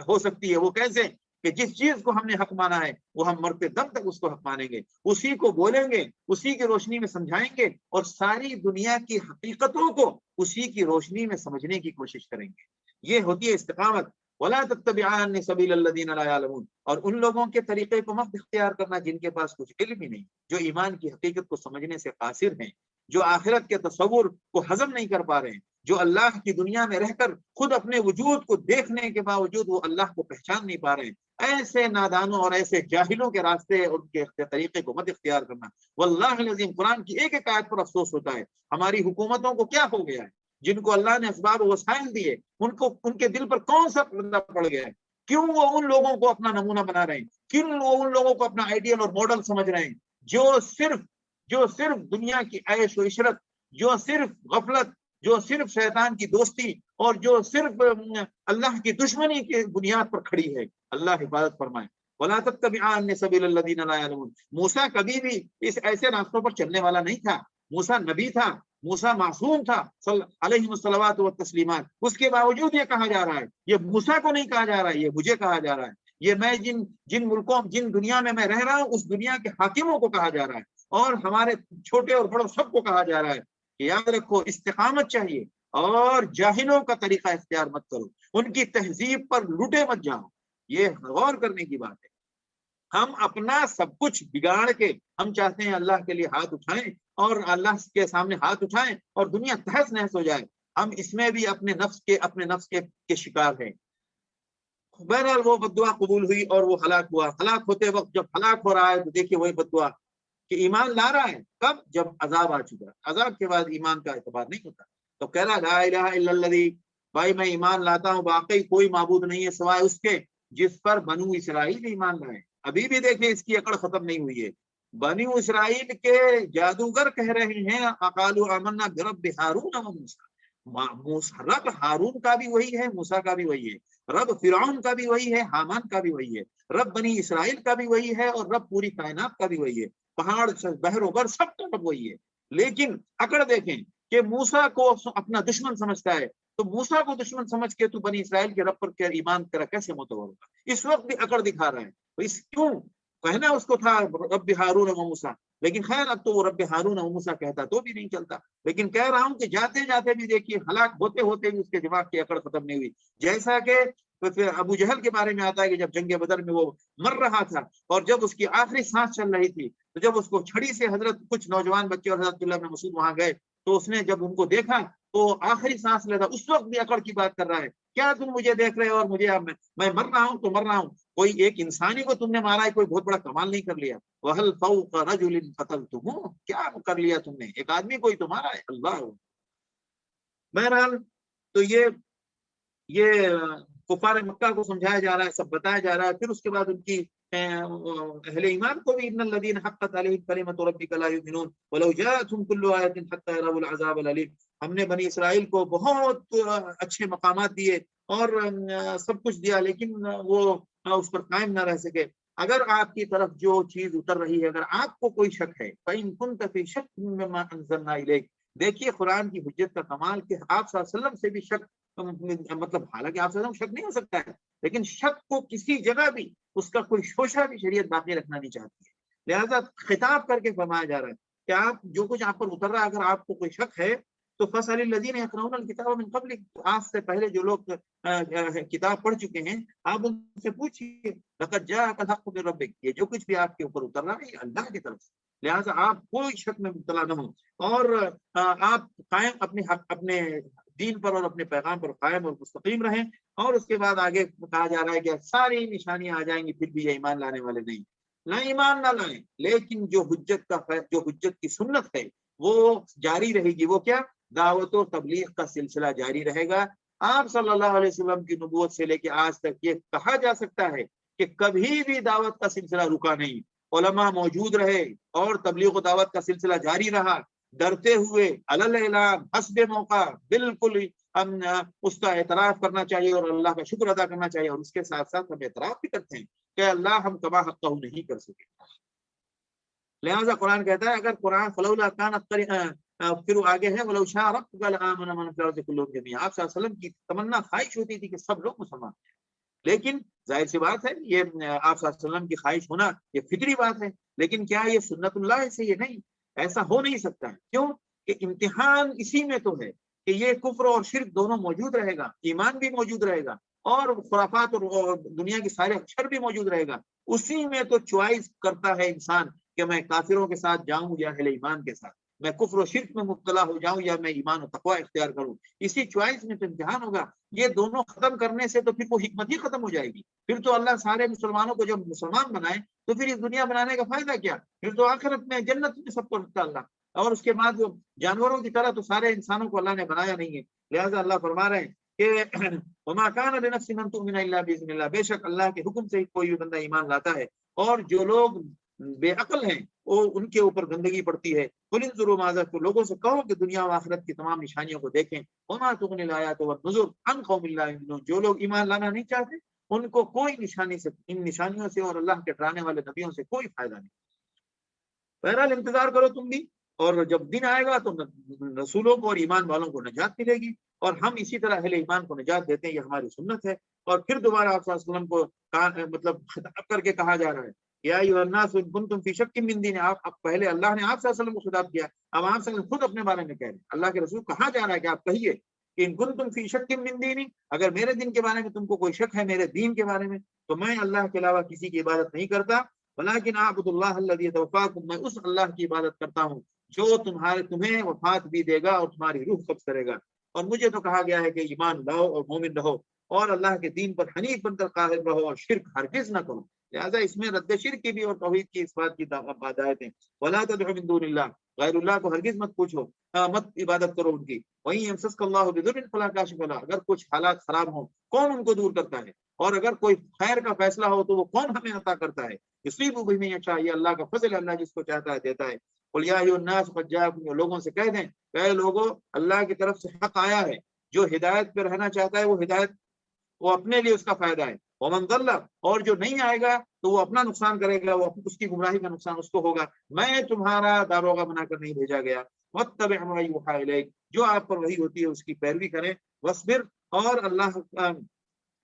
ہو سکتی ہے. وہ کیسے؟ کہ جس چیز کو ہم نے حق مانا ہے وہ ہم مرتے دم تک اس کو حق مانیں گے، اسی کو بولیں گے، اسی کی روشنی میں سمجھائیں گے اور ساری دنیا کی حقیقتوں کو اسی کی روشنی میں سمجھنے کی کوشش کریں گے. یہ ہوتی ہے استقامت. وَلَا تَتَّبِعَنِ سَبِيلَ الَّذِينَ لَا يَعْلَمُونَ، اور ان لوگوں کے طریقے کو مت اختیار کرنا جن کے پاس کچھ علم ہی نہیں، جو ایمان کی حقیقت کو سمجھنے سے قاصر ہیں، جو آخرت کے تصور کو ہضم نہیں کر پا رہے ہیں، جو اللہ کی دنیا میں رہ کر خود اپنے وجود کو دیکھنے کے باوجود وہ اللہ کو پہچان نہیں پا رہے ہیں. ایسے نادانوں اور ایسے جاہلوں کے راستے اور ان کے طریقے کو مت اختیار کرنا. واللہ العظیم قرآن کی ایک ایک آیت پر افسوس ہوتا ہے. ہماری حکومتوں کو کیا ہو گیا ہے؟ جن کو اللہ نے اسباب و وسائل دیے ان کے دل پر کون سا پردہ پڑ گیا ہے؟ کیوں وہ ان لوگوں کو اپنا نمونہ بنا رہے ہیں؟ کیوں وہ ان لوگوں کو اپنا آئیڈیل اور ماڈل سمجھ رہے ہیں جو صرف دنیا کی عیش و عشرت، جو صرف غفلت، جو صرف شیطان کی دوستی اور جو صرف اللہ کی دشمنی کی بنیاد پر کھڑی ہے. اللہ حفاظت فرمائے. وَلَا تَتَّبِعَنِ سَبِيلَ الَّذِينَ لَا يَعْلَمُونَ. موسیٰ کبھی بھی اس ایسے راستوں پر چلنے والا نہیں تھا. موسیٰ نبی تھا، موسیٰ معصوم تھا علیہ الصلوات والتسلیمات. اس کے باوجود یہ کہا جا رہا ہے، یہ موسیٰ کو نہیں کہا جا رہا ہے، یہ مجھے کہا جا رہا ہے. یہ میں جن ملکوں جن دنیا میں رہ رہا ہوں اس دنیا کے حاکموں کو کہا جا رہا ہے اور ہمارے چھوٹے اور بڑوں سب کو کہا جا رہا ہے کہ یاد رکھو استقامت چاہیے اور جاہلوں کا طریقہ اختیار مت کرو، ان کی تہذیب پر لوٹے مت جاؤ. یہ غور کرنے کی بات ہے. ہم اپنا سب کچھ بگاڑ کے ہم چاہتے ہیں اللہ کے لیے ہاتھ اٹھائیں اور اللہ کے سامنے ہاتھ اٹھائیں اور دنیا تہس نہس ہو جائے. ہم اس میں بھی اپنے نفس کے شکار ہیں. بہرحال وہ بددعا قبول ہوئی اور وہ ہلاک ہوا. ہلاک ہوتے وقت جب ہلاک ہو رہا ہے تو دیکھیے وہی بددعا کہ ایمان لا رہا ہے کب؟ جب عذاب آ چکا. عذاب کے بعد ایمان کا اعتبار نہیں ہوتا. تو کہہ رہا لا الہ الا الذی، بھائی میں ایمان لاتا ہوں واقعی کوئی معبود نہیں ہے سوائے اس کے جس پر بنو اسرائیل ایمان لائے. ابھی بھی دیکھیں اس کی اکڑ ختم نہیں ہوئی ہے. بنو اسرائیل کے جادوگر کہہ رہے ہیں قالوا آمنا برب ہارون و موسیٰ. رب ہارون کا بھی وہی ہے، موسیٰ کا بھی وہی ہے. رب فرعون کا بھی وہی ہے، حامان کا بھی وہی ہے. رب بنی اسرائیل کا بھی وہی ہے اور رب پوری کائنات کا بھی وہی ہے. پہاڑ بحر و بر سب کا رب وہی ہے. لیکن اکڑ دیکھیں کہ موسیٰ کو اپنا دشمن سمجھتا ہے. تو موسیٰ کو دشمن سمجھ کے تو بنی اسرائیل کے رب پر ایمان کرا کیسے معتبر ہوگا؟ اس وقت بھی اکڑ دکھا رہا ہے. کیوں کہنا اس کو تھا رب ہارون و موسیٰ، لیکن خیر اب تو وہ رب ہارون و موسیٰ کہتا تو بھی نہیں چلتا. لیکن کہہ رہا ہوں کہ جاتے جاتے بھی دیکھیے ہلاک ہوتے ہوتے بھی اس کے دماغ کی اکڑ ختم نہیں ہوئی. جیسا کہ پھر ابو جہل کے بارے میں آتا ہے کہ جب جنگ بدر میں وہ مر رہا تھا اور جب اس کی آخری سانس چل رہی تھی تو جب اس کو چھڑی سے حضرت کچھ نوجوان بچے اور حضرت عبداللہ بن مسعود وہاں گئے تو اس نے جب ان کو دیکھا تو آخری سانس لیتا اس وقت بھی اکڑ کی بات کر رہا ہے. کیا تم مجھے دیکھ رہے ہو اور مجھے میں مر رہا ہوں تو مر رہا ہوں. کوئی ایک انسانی کو تم نے مارا ہے، کوئی بہت بڑا کمال نہیں کر لیا. وَهَلْ فَوْقَ رَجُلٍ قَتَلْتُمُوهُ، کیا کر لیا تم نے؟ ایک آدمی کوئی تمہارا ہے. اللہ. بہرحال تو یہ کفار مکہ کو سمجھایا جا رہا ہے، سب بتایا جا رہا ہے. پھر اس کے بعد ان کی اہل ایمان کو بھی ان الذین حقت علیہم کلمۃ ربک لا یؤمنون ولو جاءتهم كل آیۃ حتى يروا العذاب العلیم. ہم نے بنی اسرائیل کو بہت اچھے مقامات دیے اور سب کچھ دیا لیکن وہ اس پر قائم نہ رہ سکے. اگر آپ کی طرف جو چیز اتر رہی ہے، اگر آپ کو کوئی شک ہے فَإِن كُنتَ فِي شَكٍّ مِّمَّا أَنزَلْنَا إِلَيْكَ، دیکھیے قرآن کی حجت کا کمال کہ آپ صلی اللہ علیہ وسلم سے بھی شک، مطلب حالانکہ آپ صلی اللہ علیہ وسلم شک نہیں ہو سکتا ہے لیکن شک کو کسی جگہ بھی اس کا کوئی شوشہ بھی شریعت باقی رکھنا نہیں چاہتی ہے. لہذا خطاب کر کے فرمایا جا رہا ہے کہ آپ جو کچھ آپ پر اتر رہا ہے، اگر آپ کو کوئی شک ہے تو فَاسْأَلِ الَّذِينَ يَقْرَؤُونَ الْكِتَابَ مِن قَبْلِكَ، آپ سے پہلے جو لوگ کتاب پڑھ چکے ہیں آپ ان سے پوچھیے، لَقَدْ جَاءَكَ الْحَقُّ مِن رَبِّكَ، یہ جو کچھ بھی آپ کے اوپر اتر رہا ہے یہ اللہ کی طرف سے، لہٰذا آپ کوئی شک میں مبتلا نہ ہوں، اور آپ قائم اپنے حق اپنے دین پر اور اپنے پیغام پر قائم اور مستقیم رہیں۔ اور اس کے بعد آگے کہا جا رہا ہے کہ ساری نشانیاں آ جائیں گی پھر بھی یہ ایمان لانے والے نہیں، نہ ایمان نہ لائیں، لیکن جو حجت کی سنت ہے وہ جاری رہے گی۔ وہ کیا؟ دعوت و تبلیغ کا سلسلہ جاری رہے گا۔ آپ صلی اللہ علیہ وسلم کی نبوت سے لے کے آج تک یہ کہا جا سکتا ہے کہ کبھی بھی دعوت کا سلسلہ رکا نہیں، علماء موجود رہے اور تبلیغ و دعوت کا سلسلہ جاری رہا، ڈرتے ہوئے علل اعلان حسب موقع، بالکل ہم اس کا اعتراف کرنا چاہیے اور اللہ کا شکر ادا کرنا چاہیے، اور اس کے ساتھ ساتھ ہم اعتراف بھی کرتے ہیں کہ اللہ ہم کما حقہ نہیں کر سکے۔ لہٰذا قرآن کہتا ہے اگر قرآن فلولا کانت پھر آگے ہے وَلَوْ شَاءَ رَبُّكَ لَآمَنَ مَنْ فِي الْأَرْضِ كُلُّهُمْ جَمِيعًا، آپ صلی اللہ علیہ وسلم کی تمنا خواہش ہوتی تھی کہ سب لوگ مسلمان، لیکن ظاہر سی بات ہے یہ آپ صلی اللہ علیہ وسلم کی خواہش ہونا یہ فطری بات ہے، لیکن کیا یہ سنت اللہ سے؟ یہ نہیں، ایسا ہو نہیں سکتا ہے۔ کیوں کہ امتحان اسی میں تو ہے کہ یہ کفر اور شرک دونوں موجود رہے گا، ایمان بھی موجود رہے گا اور خرافات اور دنیا کی سارے اچھر بھی موجود رہے گا، اسی میں تو چوائس کرتا ہے انسان کہ میں کافروں کے ساتھ جاؤں یا اہل ایمان کے ساتھ، میں کفر و شرک میں مبتلا ہو جاؤں یا میں ایمان و تقوی اختیار کروں، اسی چوائس میں تو امتحان ہوگا۔ یہ دونوں ختم کرنے سے تو پھر وہ حکمت ہی ختم ہو جائے گی، پھر تو اللہ سارے مسلمانوں کو جب مسلمان بنائے تو پھر اس دنیا بنانے کا فائدہ کیا؟ پھر تو آخرت میں جنت میں سب کو رکھتا اللہ، اور اس کے بعد جو جانوروں کی طرح تو سارے انسانوں کو اللہ نے بنایا نہیں ہے، لہٰذا اللہ فرما رہے ہیں کہ وما كان لنفس ان تؤمن الا باذن الله، بے شک اللہ کے حکم سے ہی کوئی بھی بندہ ایمان لاتا ہے، اور جو لوگ بے عقل ہیں وہ ان کے اوپر گندگی پڑتی ہے۔ قل انظروا ماذا، تو لوگوں سے کہو کہ دنیا و آخرت کی تمام نشانیوں کو دیکھیں، وما تغنی الآیات والنذر عن قوم لا یؤمنون، جو لوگ ایمان لانا نہیں چاہتے ان کو کوئی نشانی سے، ان نشانیوں سے اور اللہ کے ڈرانے والے نبیوں سے کوئی فائدہ نہیں۔ بہرحال انتظار کرو تم بھی، اور جب دن آئے گا تو رسولوں کو اور ایمان والوں کو نجات ملے گی، اور ہم اسی طرح اہل ایمان کو نجات دیتے ہیں، یہ ہماری سنت ہے۔ اور پھر دوبارہ آپ صلی اللہ علیہ وسلم کو مطلب خطاب کر کے کہا جا رہا ہے یا ایھا الناس ان کنتم فی شک من دین، آپ پہلے اللہ نے آپ صلی اللہ علیہ وسلم کو خطاب کیا، اب آپ صلی اللہ علیہ وسلم خود اپنے بارے میں کہہ رہے ہیں، اللہ کے رسول کہا جا رہا ہے کہ آپ کہیے کہ ان کنتم فی شک من دینی، اگر میرے دین کے بارے میں تم کو کوئی شک ہے، میرے دین کے بارے میں، تو میں اللہ کے علاوہ کسی کی عبادت نہیں کرتا، ولیکن اعبد اللہ الذی یتوفاکم، میں اس اللہ کی عبادت کرتا ہوں جو تمہیں وفات بھی دے گا اور تمہاری روح قبض کرے گا، اور مجھے تو کہا گیا ہے کہ ایمان لاؤ اور مومن رہو اور اللہ کے دین پر حنیف بن کر قائم رہو اور شرک ہرگز نہ کرو۔ لہٰذا اس میں رد شرک کی بھی اور توحید کی اس بات کی ہدایتیں، ولا تدعوا من دون اللہ، غیر اللہ کو ہرگز مت پوچھو، مت عبادت کرو ان کی، وہیں یمسسک اللہ بضر فلا کاشف لہ، اگر کچھ حالات خراب ہوں کون ان کو دور کرتا ہے، اور اگر کوئی خیر کا فیصلہ ہو تو وہ کون ہمیں عطا کرتا ہے، یصیب بہ من یشاء، یہ اللہ کا فضل ہے، اللہ جس کو چاہتا ہے دیتا ہے۔ قل یا ایھا الناس قد جاءکم، لوگوں سے کہہ دیں کہ لوگوں اللہ کی طرف سے حق آیا ہے، جو ہدایت پہ رہنا چاہتا ہے وہ ہدایت وہ اپنے لیے اس کا فائدہ ہے، ومن ضل، اور جو نہیں آئے گا تو وہ اپنا نقصان کرے گا، وہ اس کی گمراہی کا نقصان اس کو ہوگا، میں تمہارا داروغہ بنا کر نہیں بھیجا گیا، واتبع ما یوحی الیک، جو آپ پر وحی ہوتی ہے اس کی پیروی کریں، واصبر، اور اللہ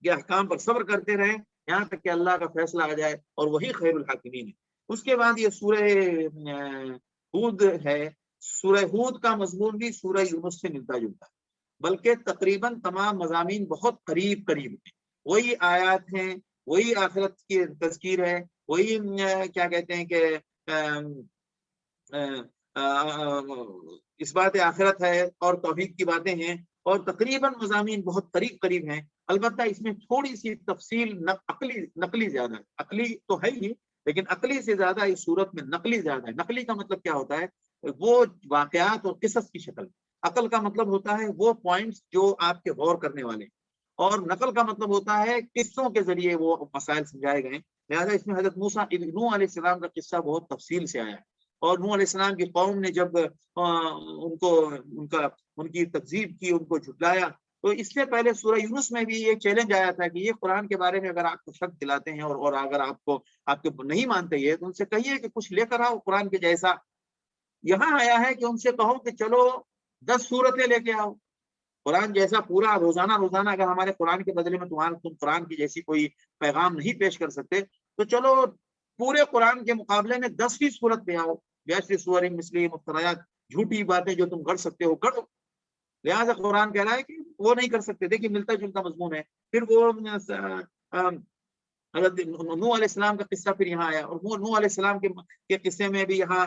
کے احکام پر صبر کرتے رہیں یہاں تک کہ اللہ کا فیصلہ آ جائے، اور وہی خیر الحاکمین ہے۔ اس کے بعد یہ سورہ ہود ہے، سورہ ہود کا مضمون بھی سورہ یونس سے ملتا جلتا ہے، بلکہ تقریباً تمام مضامین بہت قریب قریب ہیں، وہی آیات ہیں، وہی آخرت کی تذکیر ہے، وہی کیا کہتے ہیں کہ اس بات آخرت ہے اور توحید کی باتیں ہیں، اور تقریباً مضامین بہت قریب قریب ہیں، البتہ اس میں تھوڑی سی تفصیل نقلی زیادہ ہے، عقلی تو ہے ہی لیکن عقلی سے زیادہ اس صورت میں نقلی زیادہ ہے۔ نقلی کا مطلب کیا ہوتا ہے؟ وہ واقعات اور قصص کی شکل، عقل کا مطلب ہوتا ہے وہ پوائنٹس جو آپ کے غور کرنے والے ہیں، اور نقل کا مطلب ہوتا ہے قصوں کے ذریعے وہ مسائل سمجھائے گئے، لہٰذا اس میں حضرت موسیٰ نوح علیہ السلام کا قصہ بہت تفصیل سے آیا ہے، اور نوح علیہ السلام کی قوم نے جب ان کی تکذیب کی، ان کو جھٹلایا، تو اس سے پہلے سورہ یونس میں بھی یہ چیلنج آیا تھا کہ یہ قرآن کے بارے میں اگر آپ کو شک دلاتے ہیں اور اگر آپ کے نہیں مانتے یہ، تو ان سے کہیے کہ کچھ لے کر آؤ قرآن کے جیسا۔ یہاں آیا ہے کہ ان سے کہو کہ چلو 10 سورتیں لے کے آؤ قرآن جیسا پورا، روزانہ اگر ہمارے قرآن کے بدلے میں تم قرآن کی جیسی کوئی پیغام نہیں پیش کر سکتے تو چلو پورے قرآن کے مقابلے میں 10ویں صورت پہ آؤ، بیاشر سور مثلی مفتریات، جھوٹی باتیں جو تم کر سکتے ہو کرو. لہٰذا قرآن کہہ رہا ہے کہ وہ نہیں کر سکتے. دیکھیے ملتا جلتا مضمون ہے. پھر وہ حضرت نوح علیہ السلام کا قصہ پھر یہاں آیا، اور نوح علیہ السلام کے قصے میں بھی یہاں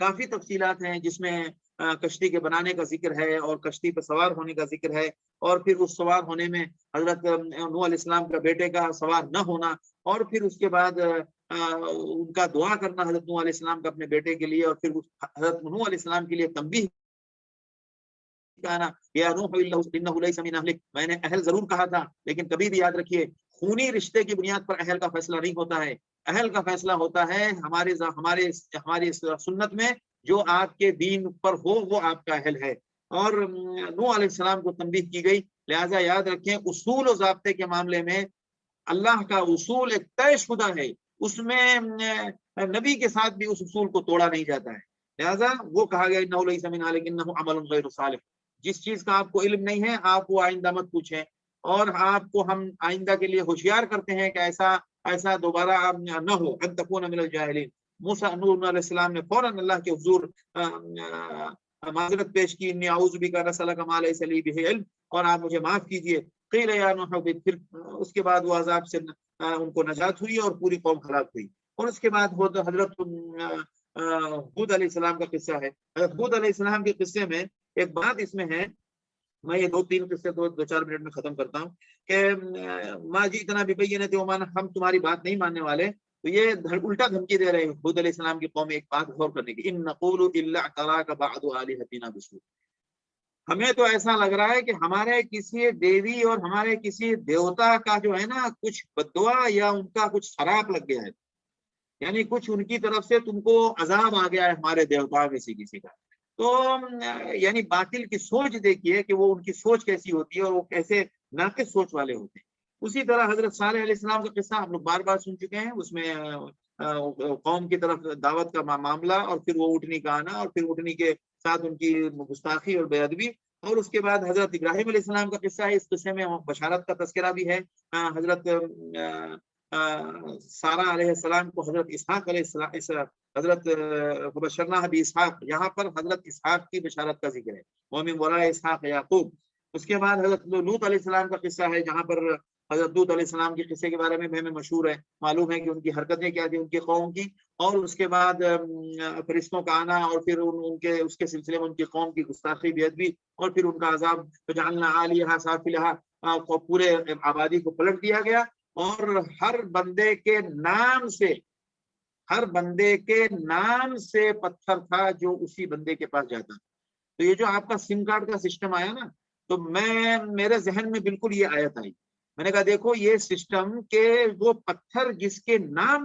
کافی تفصیلات ہیں، جس میں کشتی کے بنانے کا ذکر ہے، اور کشتی پہ سوار ہونے کا ذکر ہے، اور پھر اس سوار ہونے میں حضرت نوح علیہ السلام کا بیٹے کا سوار نہ ہونا، اور پھر اس کے بعد ان کا دعا کرنا حضرت نوح علیہ السلام کا اپنے بیٹے کے لیے، اور پھر حضرت نوح علیہ السلام کے لیے تنبیہ میں نے اہل ضرور کہا تھا، لیکن کبھی بھی یاد رکھیے خونی رشتے کی بنیاد پر اہل کا فیصلہ نہیں ہوتا ہے. اہل کا فیصلہ ہوتا ہے ہماری سنت میں، جو آپ کے دین پر ہو وہ آپ کا اہل ہے. اور نوح علیہ السلام کو تنبیہ کی گئی. لہٰذا یاد رکھیں اصول و ضابطے کے معاملے میں اللہ کا اصول ایک طے شدہ ہے، اس میں نبی کے ساتھ بھی اس اصول کو توڑا نہیں جاتا ہے. لہٰذا وہ کہا گیا انہ لیس من اہلک انہ عمل غیر صالح. جس چیز کا آپ کو علم نہیں ہے آپ وہ آئندہ مت پوچھیں، اور آپ کو ہم آئندہ کے لیے ہوشیار کرتے ہیں کہ ایسا دوبارہ نہ ہو. ان تکون من الجاہلین. موسیٰ علیہ السلام نے فوراً اللہ کے حضور معذرت پیش کی، انی اعوذ بک ان اسألک ما لیس لی بہ علم، اور آپ مجھے معاف کیجئے. قیل یا نوح، پھر اس کے بعد وہ عذاب سے ان کو نجات ہوئی اور پوری قوم ہلاک ہوئی. اور اس کے بعد حضرت ہود علیہ السلام کا قصہ ہے. حضرت ہود علیہ السلام کے قصے میں ایک بات اس میں ہے، میں یہ 2-3 قصے 2-4 منٹ میں ختم کرتا ہوں، کہ ما جئتنا ببینۃ وما، ہم تمہاری بات نہیں ماننے والے. تو یہ الٹا دھمکی دے رہے ہیں ہود علیہ السلام کی قوم. ایک بات غور کرنے کی، ان نقول الا اعتراک بعض آلہتنا بسوء. ہمیں تو ایسا لگ رہا ہے کہ ہمارے کسی دیوی اور ہمارے کسی دیوتا کا جو ہے نا کچھ بددعا یا ان کا کچھ خراب لگ گیا ہے، یعنی کچھ ان کی طرف سے تم کو عذاب آ گیا ہے ہمارے دیوتا میں سے کسی کا. تو یعنی باطل کی سوچ دیکھیے کہ وہ ان کی سوچ کیسی ہوتی ہے اور وہ کیسے ناقص سوچ والے ہوتے ہیں. اسی طرح حضرت صالح علیہ السلام کا قصہ ہم لوگ بار بار سن چکے ہیں. اس میں قوم کی طرف دعوت کا معاملہ، اور پھر وہ اٹھنی کا آنا، اور پھر اٹھنی کے ساتھ ان کی گستاخی اور بے ادبی. اور اس کے بعد حضرت ابراہیم علیہ السلام کا قصہ ہے. اس قصے میں بشارت کا تذکرہ بھی ہے. حضرت سارہ علیہ السلام کو حضرت اسحاق علیہ السلام، حضرت بشرنا بھی اسحاق، یہاں پر حضرت اسحاق کی بشارت کا ذکر ہے. ومن وراء اسحاق یعقوب. اس کے بعد حضرت لوط علیہ السلام کا قصہ ہے، جہاں پر حضرت لوط علیہ السلام کے قصے کے بارے میں ہمیں مشہور ہے، معلوم ہے کہ ان کی حرکتیں کیا تھی ان کی قوم کی، اور اس کے بعد فرشتوں کا آنا، اور پھر اس کے سلسلے میں ان کی قوم کی گستاخی بے ادبی، اور پھر ان کا عذاب. فجعلنا عالیہا سافلہا، پورے آبادی کو پلٹ دیا گیا، اور ہر بندے کے نام سے پتھر تھا جو اسی بندے کے پاس جاتا. تو یہ جو آپ کا سم کارڈ کا سسٹم آیا نا، تو میرے ذہن میں بالکل یہ آیت آئی. میں نے کہا دیکھو یہ سسٹم کہ وہ پتھر جس کے نام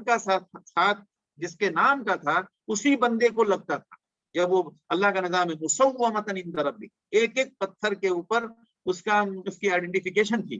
کا تھا اسی بندے کو لگتا تھا. جب وہ اللہ کا نظام ہے مسومۃ عند ربک، ایک ایک پتھر کے اوپر اس کی آئیڈینٹیفیکیشن تھی.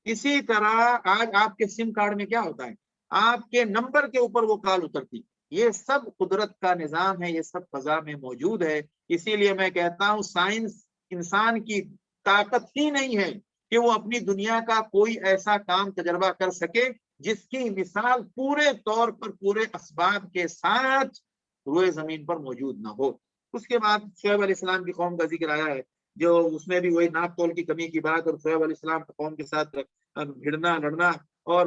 اسی طرح آج آپ کے سم کارڈ میں کیا ہوتا ہے، آپ کے نمبر کے اوپر وہ کال اترتی. یہ سب قدرت کا نظام ہے، یہ سب فضا میں موجود ہے. اسی لیے میں کہتا ہوں سائنس انسان کی طاقت ہی نہیں ہے کہ وہ اپنی دنیا کا کوئی ایسا کام تجربہ کر سکے جس کی مثال پورے طور پر پورے اسباب کے ساتھ روئے زمین پر موجود نہ ہو. اس کے بعد شعیب علیہ السلام کی قوم کا ذکر آیا ہے، جو اس میں بھی وہی ناپ تول کی کمی کی بات، اور شعیب علیہ السلام کی قوم کے ساتھ بھیڑنا لڑنا، اور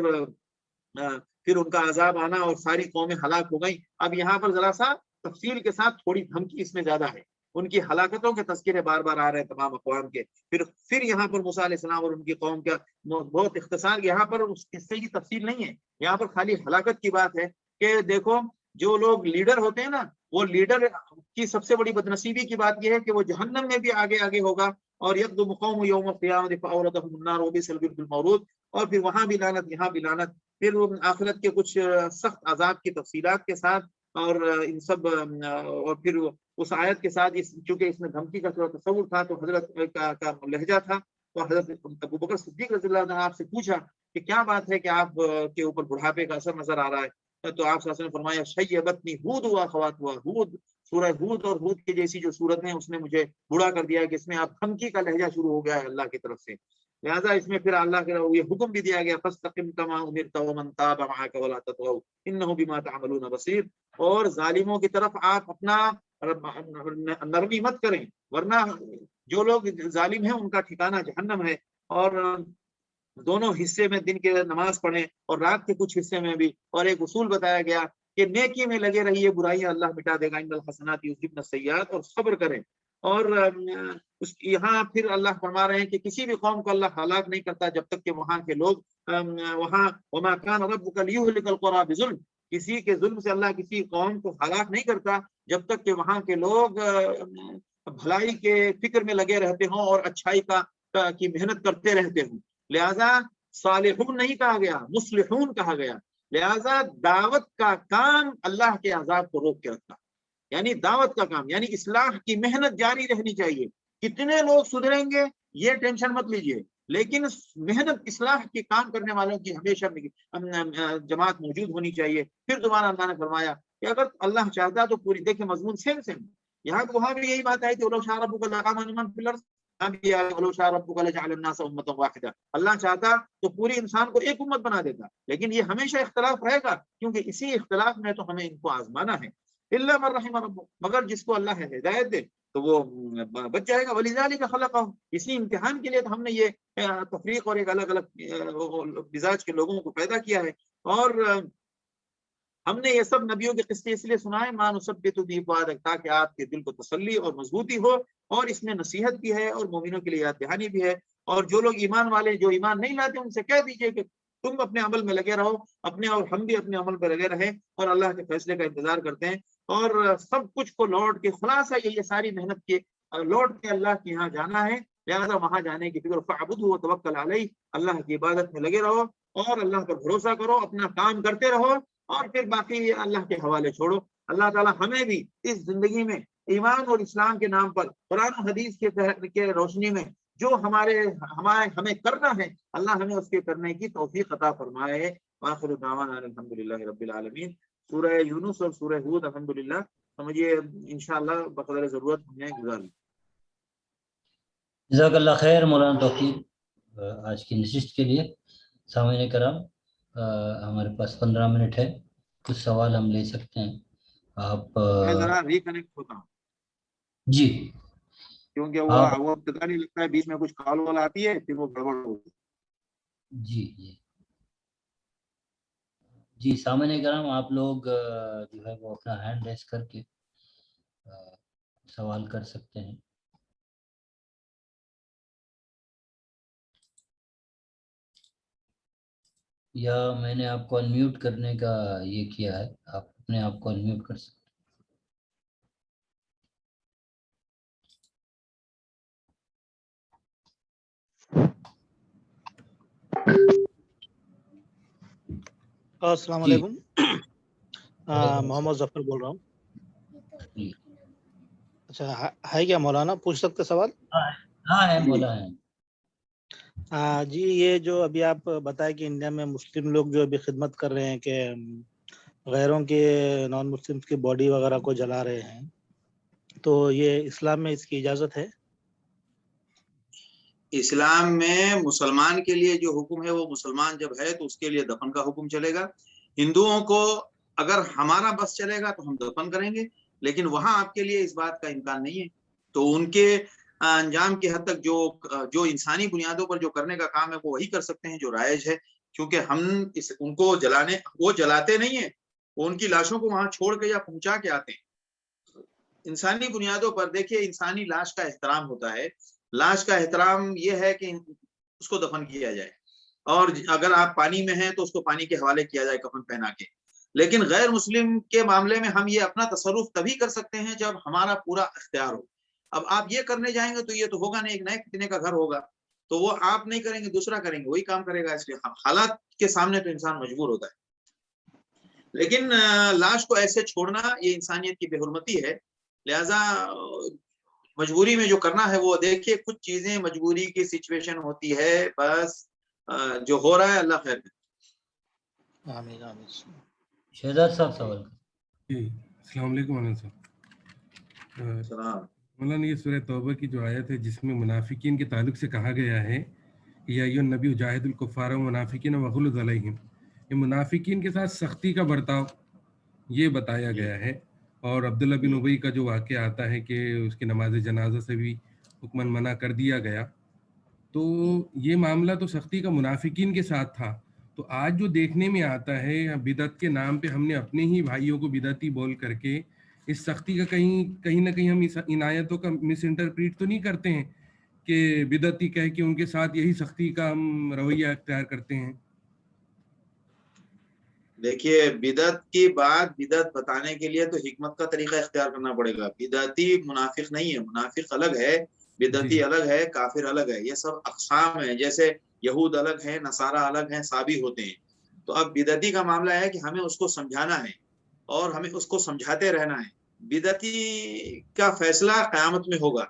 پھر ان کا عذاب آنا، اور ساری قومیں ہلاک ہو گئیں. اب یہاں پر ذرا سا تفصیل کے ساتھ تھوڑی دھمکی اس میں زیادہ ہے، ان کی ہلاکتوں کے تذکرے بار بار آ رہے ہیں تمام اقوام کے. پھر یہاں پر موسیٰ علیہ السلام اور ان کی قوم کا بہت اختصار، یہاں پر اس قصے کی تفصیل نہیں ہے، یہاں پر خالی ہلاکت کی بات ہے کہ دیکھو جو لوگ لیڈر ہوتے ہیں نا، وہ لیڈر کی سب سے بڑی بدنصیبی کی بات یہ ہے کہ وہ جہنم میں بھی آگے آگے ہوگا. اور یقدم قوم یوم القیامۃ فاوردھم النار وبئس الورد المورود. اور پھر وہاں بھی لعنت یہاں بھی لعنت. پھر آخرت کے کچھ سخت عذاب کی تفصیلات کے ساتھ، اور ان سب، اور پھر اس آیت کے ساتھ، چونکہ اس میں دھمکی کا تھوڑا تصور تھا تو حضرت کا لہجہ تھا، تو حضرت ابوبکر صدیق رضی اللہ عنہ آپ سے پوچھا کہ کیا بات ہے کہ آپ کے اوپر بڑھاپے کا اثر نظر آ رہا ہے. تو آپ صلی اللہ علیہ وسلم نے فرمایا شیبتنی ہود واخواتها. ہود، سورہ ہود اور ہود کی جیسی جو سورت ہیں اس نے مجھے بوڑھا کر دیا ہے، کہ اس میں آپ دھمکی کا لہجہ شروع ہو گیا ہے اللہ کی طرف سے. لہٰذا اس میں پھر اللہ کے یہ حکم بھی دیا گیا فاستقم کما امرت ومن تاب معك ولا تطغوا انه بما تعملون بصیر. اور ظالموں کی طرف آپ اپنا نرمی مت کریں، ورنہ جو لوگ ظالم ہیں ان کا ٹھکانہ جہنم ہے. اور دونوں حصے میں دن کے نماز پڑھیں اور رات کے کچھ حصے میں بھی. اور ایک اصول بتایا گیا کہ نیکی میں لگے رہیے، برائیاں اللہ مٹا دے گا، ان الحسنات یذہبن السیئات، اور صبر کریں. اور یہاں پھر اللہ فرما رہے ہیں کہ کسی بھی قوم کو اللہ ہلاک نہیں کرتا جب تک کہ وہاں کے لوگ وہاں وما كان ربك ليهلك القرى بظلم، کسی کے ظلم سے اللہ کسی قوم کو ہلاک نہیں کرتا جب تک کہ وہاں کے لوگ بھلائی کے فکر میں لگے رہتے ہوں اور اچھائی کی محنت کرتے رہتے ہوں. لہذا صالحون نہیں کہا گیا، مصلحون کہا گیا. لہذا دعوت کا کام اللہ کے عذاب کو روک کے رکھتا، یعنی دعوت کا کام، یعنی اصلاح کی محنت جاری رہنی چاہیے. کتنے لوگ سدھریں گے یہ ٹینشن مت لیجئے، لیکن محنت اصلاح کے کام کرنے والوں کی ہمیشہ جماعت موجود ہونی چاہیے. پھر دوبارہ اللہ نے فرمایا کہ اگر اللہ چاہتا تو پوری، دیکھیں مضمون سیم یہاں وہاں بھی یہی بات ہے کہ ولو شاء ربک لأقام من فی الارض، ولو شاء ربک لجعل الناس امۃ واحدہ. اللہ چاہتا تو پوری انسان کو ایک امت بنا دیتا، لیکن یہ ہمیشہ اختلاف رہے گا، کیونکہ اسی اختلاف میں تو ہمیں ان کو آزمانا ہے. الا من رحم ربک، مگر جس کو اللہ ہدایت دے تو وہ بچ جائے گا. ولذلک خلقہ، اسی امتحان کے لیے تو ہم نے یہ تفریق اور ایک الگ الگ مزاج کے لوگوں کو پیدا کیا ہے. اور ہم نے یہ سب نبیوں کے قصے اس لیے سنائے ما نثبت بہ فؤادک، تاکہ آپ کے دل کو تسلی اور مضبوطی ہو. اور اس میں نصیحت بھی ہے اور مومنوں کے لیے یاد دہانی بھی ہے. اور جو لوگ ایمان والے، جو ایمان نہیں لاتے، ان سے کہہ دیجئے کہ تم اپنے عمل میں لگے رہو، اپنے، اور ہم بھی اپنے عمل پہ لگے رہیں اور اللہ کے فیصلے کا انتظار کرتے ہیں. اور سب کچھ کو لوٹ کے خلاصہ یہ ساری محنت کے لوٹ کے اللہ کے یہاں جانا ہے. لہٰذا وہاں جانے کی فکر فاعبدہ وتوکل علیہ، اللہ کی عبادت میں لگے رہو اور اللہ پر بھروسہ کرو، اپنا کام کرتے رہو اور پھر باقی اللہ کے حوالے چھوڑو. اللہ تعالی ہمیں بھی اس زندگی میں ایمان اور اسلام کے نام پر قرآن و حدیث کے روشنی میں جو ہمیں کرنا ہے، اللہ ہمیں اس کے کرنے کی توفیق عطا فرمائے. آخر دعوانا الحمدللہ رب العالمین. سورہ یونس اور سورہ ہود الحمدللہ سمجھیے انشاءاللہ بقدر ضرورت ہمیں گزاریں. جزاک اللہ خیر مولانا توفیق آج کی نشست کے لیے. سامعین کرام ہمارے پاس 15 منٹ ہے، کچھ سوال ہم لے سکتے ہیں. آپ میں ذرا ریکنیکٹ ہوتا ہوں جی، کیونکہ وہ پتہ نہیں لگتا ہے بیچ میں کچھ کال وال آتی ہے پھر وہ گڑبڑ ہوتی ہے. جی جی جی سامعین کرام، آپ لوگ جو ہے وہ اپنا ہینڈ ریز کر کے سوال کر سکتے ہیں. یا میں نے آپ کو انمیوٹ کرنے کا یہ کیا ہے، آپ اپنے آپ کو انمیوٹ کر سکتے ہیں. السلام علیکم. محمد ظفر بول رہا ہوں. اچھا ہے کیا مولانا؟ پوچھ سکتے سوال؟ ہاں ہے مولانا. جی یہ جو ابھی آپ بتائے کہ انڈیا میں مسلم لوگ جو ابھی خدمت کر رہے ہیں کہ غیروں کے، نان مسلمس کی باڈی وغیرہ کو جلا رہے ہیں، تو یہ اسلام میں اس کی اجازت ہے؟ اسلام میں مسلمان کے لیے جو حکم ہے وہ مسلمان جب ہے تو اس کے لیے دفن کا حکم چلے گا. ہندوؤں کو اگر ہمارا بس چلے گا تو ہم دفن کریں گے، لیکن وہاں آپ کے لیے اس بات کا امکان نہیں ہے. تو ان کے انجام کی حد تک جو انسانی بنیادوں پر جو کرنے کا کام ہے وہ وہی کر سکتے ہیں جو رائج ہے. کیونکہ ہم ان کو وہ جلاتے نہیں ہیں، وہ ان کی لاشوں کو وہاں چھوڑ کے یا پہنچا کے آتے ہیں. انسانی بنیادوں پر دیکھیے، انسانی لاش کا احترام ہوتا ہے. لاش کا احترام یہ ہے کہ اس کو دفن کیا جائے، اور اگر آپ پانی میں ہیں تو اس کو پانی کے حوالے کیا جائے کفن پہنا کے. لیکن غیر مسلم کے معاملے میں ہم یہ اپنا تصرف تبھی کر سکتے ہیں جب ہمارا پورا اختیار ہو. اب آپ یہ کرنے جائیں گے تو یہ تو ہوگا نہیں، ایک نئے فتنے کا گھر ہوگا، تو وہ آپ نہیں کریں گے، دوسرا کریں گے، وہی کام کرے گا. اس لیے حالات کے سامنے تو انسان مجبور ہوتا ہے. لیکن لاش کو ایسے چھوڑنا یہ انسانیت کی بے حرمتی ہے. لہذا مجبوری میں جو کرنا ہے وہ دیکھیے، کچھ چیزیں مجبوری کی سچویشن ہوتی ہے، بس جو ہو رہا ہے اللہ خیر کرے. آمین آمین. شہزاد صاحب سوال جی السلام علیکم مولانا صاحب. مولانا یہ سورہ توبہ کی جو آیت ہے جس میں منافقین کے تعلق سے کہا گیا ہے یا ایھا النبی جاہد الکفار والمنافقین وغلظ علیہم، یہ منافقین کے ساتھ سختی کا برتاؤ یہ بتایا گیا ہے. اور عبداللہ بن ابی کا جو واقعہ آتا ہے کہ اس کی نماز جنازہ سے بھی حکماً منع کر دیا گیا، تو یہ معاملہ تو سختی کا منافقین کے ساتھ تھا. تو آج جو دیکھنے میں آتا ہے بدعت کے نام پہ ہم نے اپنے ہی بھائیوں کو بدعتی بول کر کے اس سختی کا کہیں نہ کہیں ہم ان آیتوں کا مس انٹرپریٹ تو نہیں کرتے ہیں کہ بدعتی کہہ کے ان کے ساتھ یہی سختی کا ہم رویہ اختیار کرتے ہیں. دیکھیے بدعت کی بات بدعت بتانے کے لیے تو حکمت کا طریقہ اختیار کرنا پڑے گا. بدعتی منافق نہیں ہے، منافق الگ ہے، بدعتی الگ ہے، کافر الگ ہے. یہ سب اقسام ہیں، جیسے یہود الگ ہیں، نصارہ الگ ہیں، سابی ہوتے ہیں. تو اب بدعتی کا معاملہ ہے کہ ہمیں اس کو سمجھانا ہے اور ہمیں اس کو سمجھاتے رہنا ہے. بدعتی کا فیصلہ قیامت میں ہوگا،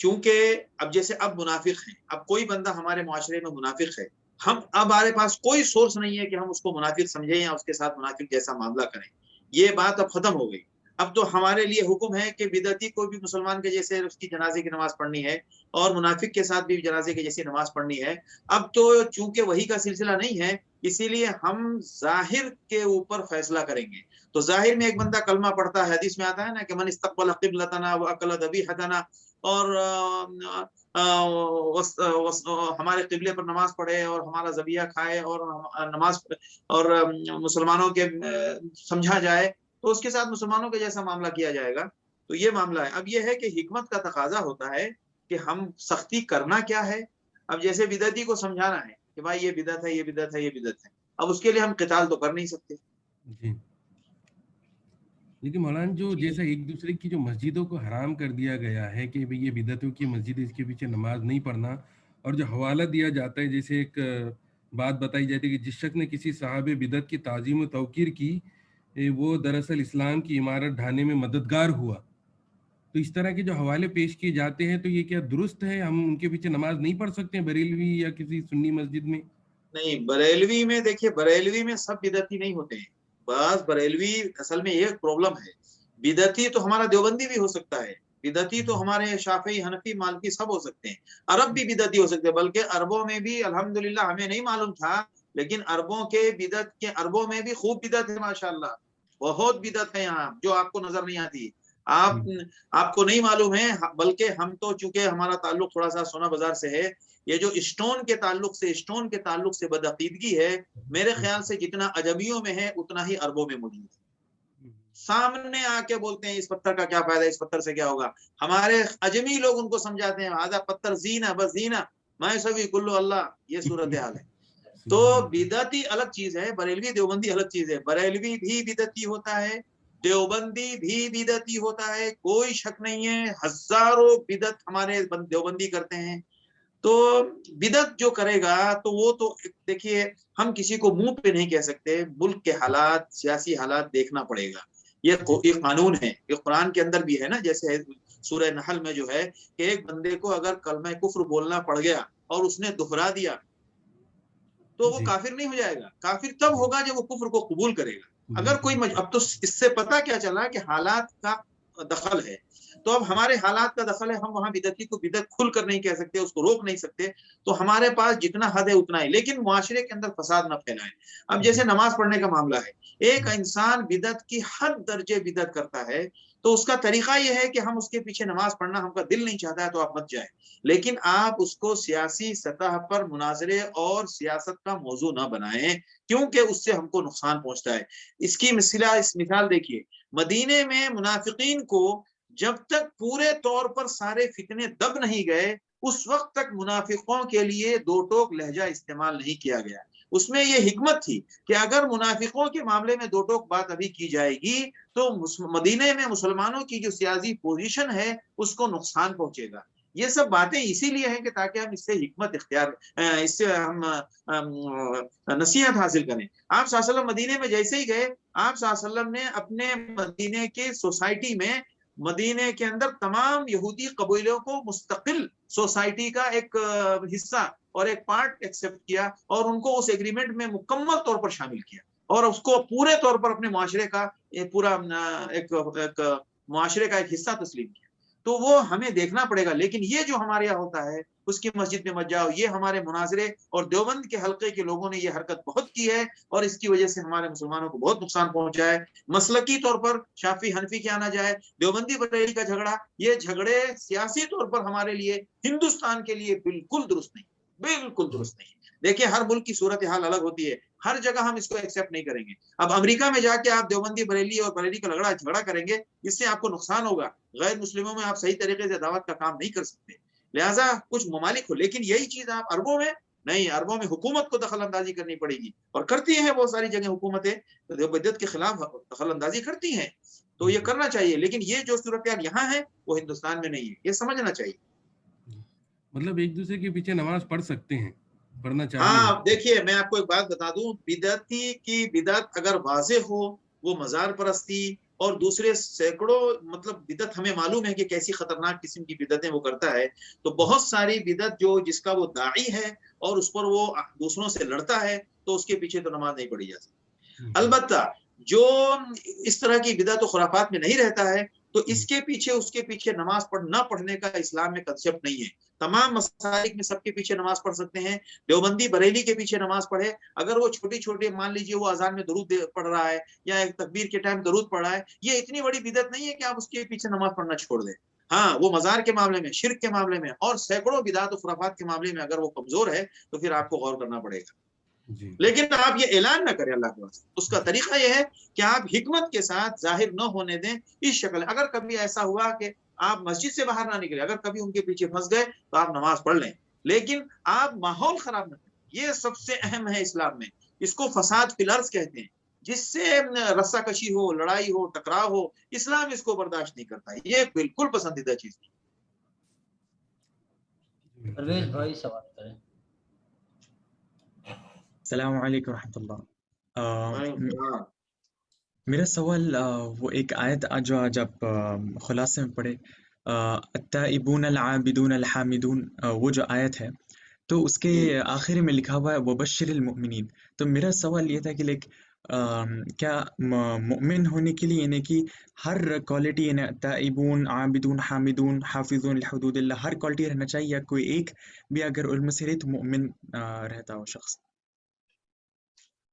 چونکہ اب جیسے اب منافق ہیں، اب کوئی بندہ ہمارے معاشرے میں منافق ہے، اب ہمارے پاس کوئی سورس نہیں ہے کہ ہم اس کو منافق سمجھیں یا اس کے ساتھ منافق جیسا معاملہ کریں. یہ بات اب ختم ہو گئی. اب تو ہمارے لیے حکم ہے کہ بدعتی کو بھی مسلمان کے جیسے اس کی جنازے کی نماز پڑھنی ہے اور منافق کے ساتھ بھی جنازے کی جیسی نماز پڑھنی ہے. اب تو چونکہ وہی کا سلسلہ نہیں ہے، اسی لیے ہم ظاہر کے اوپر فیصلہ کریں گے. تو ظاہر میں ایک بندہ کلمہ پڑھتا ہے، حدیث میں آتا ہے نا کہ من استقبل قبلتنا واکل ذبیحتنا، اور ہمارے قبلے پر نماز پڑھے اور ہمارا ذبیحہ کھائے اور نماز اور مسلمانوں کے سمجھا جائے، تو اس کے ساتھ مسلمانوں کے جیسا معاملہ کیا جائے گا. تو یہ معاملہ ہے. اب یہ ہے کہ حکمت کا تقاضا ہوتا ہے کہ ہم سختی کرنا کیا ہے. اب جیسے بدعتی کو سمجھانا ہے کہ بھائی یہ بدعت ہے، یہ بدعت ہے، یہ بدعت ہے. اب اس کے لیے ہم قتال تو کر نہیں سکتے. جی لیکن مولانا جو جیسا ایک دوسرے کی جو مسجدوں کو حرام کر دیا گیا ہے کہ بھئی یہ بدعتوں کی مسجد ہے، اس کے پیچھے نماز نہیں پڑھنا، اور جو حوالہ دیا جاتا ہے، جیسے ایک بات بتائی جاتی ہے کہ جس شخص نے کسی صاحب بدعت کی تعظیم و توقیر کی، وہ دراصل اسلام کی عمارت ڈھانے میں مددگار ہوا. تو اس طرح کے جو حوالے پیش کیے جاتے ہیں، تو یہ کیا درست ہے؟ ہم ان کے پیچھے نماز نہیں پڑھ سکتے ہیں بریلوی یا کسی سنی مسجد میں؟ نہیں، بریلوی میں دیکھیے، بریلوی میں سب بدعتی نہیں ہوتے ہیں. بعض بریلوی اصل میں یہ پرابلم ہے. بدعتی تو ہمارا دیوبندی بھی ہو سکتا ہے، بدعتی تو ہمارے شافعی، حنفی، مالکی سب ہو سکتے ہیں. عرب بھی بدعتی ہو سکتے ہیں، بلکہ عربوں میں بھی الحمدللہ ہمیں نہیں معلوم تھا، لیکن عربوں کے بدعت کے عربوں میں بھی خوب بدعت ہے ماشاءاللہ. بہت بدعت ہے یہاں جو آپ کو نظر نہیں آتی. آپ کو نہیں معلوم ہے، بلکہ ہم تو چونکہ ہمارا تعلق تھوڑا سا سونا بازار سے ہے، یہ جو اسٹون کے تعلق سے بدعقیدگی ہے، میرے خیال سے جتنا عجمیوں میں ہے اتنا ہی عربوں میں موجود ہے. سامنے آ کے بولتے ہیں اس پتھر کا کیا فائدہ ہے، اس پتھر سے کیا ہوگا. ہمارے عجمی لوگ ان کو سمجھاتے ہیں آدھا پتھر زینہ بس زینہ میں سبھی کلو اللہ. یہ صورتحال ہے. تو بدعتی الگ چیز ہے، بریلوی دیوبندی الگ چیز ہے. بریلوی بھی بدعتی ہوتا ہے، دیوبندی بھی بدعتی ہوتا ہے، کوئی شک نہیں ہے. ہزاروں بدعت ہمارے دیوبندی کرتے ہیں. تو بدعت جو کرے گا تو وہ تو دیکھیے، ہم کسی کو منہ پہ نہیں کہہ سکتے. ملک کے حالات، سیاسی حالات دیکھنا پڑے گا. یہ قانون ہے، یہ قرآن کے اندر بھی ہے نا. جیسے سورہ نحل میں جو ہے کہ ایک بندے کو اگر کلمہ کفر بولنا پڑ گیا اور اس نے دہرا دیا تو وہ کافر نہیں ہو جائے گا. کافر تب ہوگا جب وہ کفر کو قبول کرے گا. اگر کوئی اب تو اس سے پتہ کیا چلا کہ حالات کا دخل ہے. تو اب ہمارے حالات کا دخل ہے، ہم وہاں بدعتی کو بدعت کھل کر نہیں کہہ سکتے، اس کو روک نہیں سکتے. تو ہمارے پاس جتنا حد ہے اتنا ہے، لیکن معاشرے کے اندر فساد نہ پھیلائیں. اب جیسے نماز پڑھنے کا معاملہ ہے، ایک انسان بدعت کی حد درجے بدعت کرتا ہے تو اس کا طریقہ یہ ہے کہ ہم اس کے پیچھے نماز پڑھنا، ہم کا دل نہیں چاہتا ہے تو آپ مت جائیں. لیکن آپ اس کو سیاسی سطح پر مناظرے اور سیاست کا موضوع نہ بنائیں، کیونکہ اس سے ہم کو نقصان پہنچتا ہے. اس کی مثال دیکھیے، مدینے میں منافقین کو جب تک پورے طور پر سارے فتنے دب نہیں گئے، اس وقت تک منافقوں کے لیے دو ٹوک لہجہ استعمال نہیں کیا گیا. اس میں یہ حکمت تھی کہ اگر منافقوں کے معاملے میں دو ٹوک بات ابھی کی جائے گی تو مدینے میں مسلمانوں کی جو سیاسی پوزیشن ہے اس کو نقصان پہنچے گا. یہ سب باتیں اسی لیے ہیں کہ تاکہ ہم اس سے حکمت اختیار، اس سے ہم نصیحت حاصل کریں. آپ صلی اللہ علیہ وسلم مدینے میں جیسے ہی گئے، آپ صلی اللہ علیہ وسلم نے اپنے مدینے کے سوسائٹی میں، مدینے کے اندر تمام یہودی قبیلوں کو مستقل سوسائٹی کا ایک حصہ اور ایک پارٹ ایکسپٹ کیا اور ان کو اس ایگریمنٹ میں مکمل طور پر شامل کیا اور اس کو پورے طور پر اپنے معاشرے کا پورا ایک معاشرے کا ایک حصہ تسلیم کیا. تو وہ ہمیں دیکھنا پڑے گا. لیکن یہ جو ہمارے یہاں ہوتا ہے اس کی مسجد میں مت جاؤ. یہ ہمارے مناظرے اور دیوبند کے حلقے کے لوگوں نے یہ حرکت بہت کی ہے اور اس کی وجہ سے ہمارے مسلمانوں کو بہت نقصان پہنچا ہے. مسلکی طور پر شافی حنفی کیا نہ جائے, دیوبندی بریلوی کا جھگڑا, یہ جھگڑے سیاسی طور پر ہمارے لیے ہندوستان کے لیے بالکل درست نہیں, بالکل درست نہیں. دیکھیں ہر ملک کی صورتحال الگ ہوتی ہے, ہر جگہ ہم اس کو ایکسیپٹ نہیں کریں گے. اب امریکہ میں جا کے آپ دیوبندی بریلی اور بریلی کا جھگڑا کریں گے, اس سے آپ کو نقصان ہوگا. غیر مسلموں میں آپ صحیح طریقے سے دعوت کا کام نہیں کر سکتے. لہٰذا کچھ ممالک ہو, لیکن یہی چیز آپ عربوں میں نہیں, عربوں میں حکومت کو دخل اندازی کرنی پڑے گی, اور کرتی ہیں بہت ساری جگہ حکومتیں جو بدعت کے خلاف دخل اندازی کرتی ہیں, تو یہ کرنا چاہیے. لیکن یہ جو صورتحال یہاں ہے وہ ہندوستان میں نہیں ہے, یہ سمجھنا چاہیے. مطلب ایک دوسرے کے پیچھے نماز پڑھ سکتے ہیں, پڑھنا چاہیے. ہاں دیکھیے میں آپ کو ایک بات بتا دوں, بدعتی کی بدعت اگر واضح ہو, وہ مزار پرستی اور دوسرے سینکڑوں مطلب بدعت ہمیں معلوم ہے کہ کیسی خطرناک قسم کی بدعتیں وہ کرتا ہے, تو بہت ساری بدعت جو جس کا وہ داعی ہے اور اس پر وہ دوسروں سے لڑتا ہے, تو اس کے پیچھے تو نماز نہیں پڑھی جا سکتی. البتہ جو اس طرح کی بدعت و خرافات میں نہیں رہتا ہے, تو اس کے پیچھے نماز نہ پڑھنے کا اسلام میں کنسیپٹ نہیں ہے. تمام مسالک میں سب کے پیچھے نماز پڑھ سکتے ہیں. دیوبندی بریلی کے پیچھے نماز پڑھے, اگر وہ چھوٹی چھوٹی مان لیجیے وہ اذان میں درود پڑھ رہا ہے یا ایک تکبیر کے ٹائم درود پڑھ رہا ہے, یہ اتنی بڑی بدعت نہیں ہے کہ آپ اس کے پیچھے نماز پڑھنا چھوڑ دیں. ہاں وہ مزار کے معاملے میں, شرک کے معاملے میں اور سینکڑوں بدعت و خرافات کے معاملے میں اگر وہ کمزور ہے تو پھر آپ کو غور کرنا پڑے گا. لیکن آپ یہ اعلان نہ کریں اللہ کے واسطے. اس کا طریقہ یہ ہے کہ آپ حکمت کے ساتھ ظاہر نہ ہونے دیں اس شکل. اگر کبھی ایسا ہوا کہ آپ مسجد سے باہر نہ نکلے, اگر کبھی ان کے پیچھے پھنس گئے تو آپ نماز پڑھ لیں, لیکن آپ ماحول خراب نہ کریں. یہ سب سے اہم ہے اسلام میں. اس کو فساد فی الارض کہتے ہیں, جس سے رسا کشی ہو, لڑائی ہو, ٹکراؤ ہو, اسلام اس کو برداشت نہیں کرتا ہے. یہ بالکل پسندیدہ چیز ہے. پرویز بھائی سوال کریں. السلام علیکم ورحمۃ اللہ. میرا سوال وہ ایک آیت جو آج آپ خلاصے میں پڑھے, التائبون العابدون الحامدون, وہ جو آیت ہے تو اس کے آخر میں لکھا ہوا ہے وبشر المؤمنین. تو میرا سوال یہ تھا کہ کیا مؤمن ہونے کے لیے یعنی کہ ہر کوالٹی یعنی تائبون, عابدون, حامدون, حافظون لحدود اللہ, ہر کوالٹی رہنا چاہیے یا کوئی ایک بھی اگر علم سے رہے تو مؤمن رہتا ہو شخص؟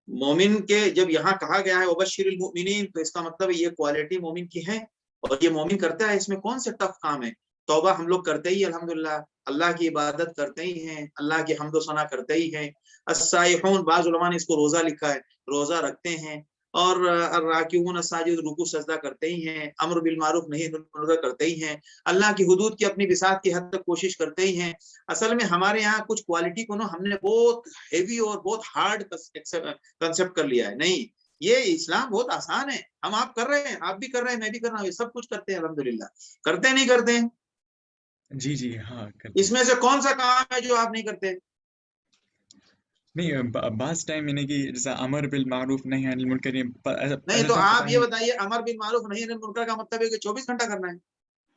مومن کے جب یہاں کہا گیا ہے وبشر المؤمنین, تو اس کا مطلب یہ کوالٹی مومن کی ہے, اور یہ مومن کرتا ہے. اس میں کون سے ٹف کام ہے؟ توبہ ہم لوگ کرتے ہی الحمدللہ, اللہ کی عبادت کرتے ہی ہیں, اللہ کی حمد و ثنا کرتے ہی ہیں. السائحون, بعض علماء نے اس کو روزہ لکھا ہے, روزہ رکھتے ہیں. اور الراکعون الساجدون, رکوع سجدہ کرتے ہی ہیں. امر بالمعروف نہی عن المنکر کرتے ہی ہیں. اللہ کی حدود کی اپنی بساط کی حد تک کوشش کرتے ہی ہیں. اصل میں ہمارے یہاں کچھ کوالٹی کو نا ہم نے بہت ہیوی اور بہت ہارڈ کنسپٹ کر لیا ہے. نہیں, یہ اسلام بہت آسان ہے. ہم آپ کر رہے ہیں, آپ بھی کر رہے ہیں, میں بھی کر رہا ہوں, یہ سب کچھ کرتے ہیں الحمدللہ. کرتے نہیں کرتے ہیں؟ جی ہاں. اس میں سے کون سا کام ہے جو آپ نہیں کرتے؟ نہیں, بعض ٹائم یعنی کہ جیسا امر بالمعروف نہی عن المنکر. نہیں تو آپ یہ بتائیے, امر بالمعروف نہی عن المنکر کا مطلب ہے کہ 24 گھنٹہ کرنا ہے,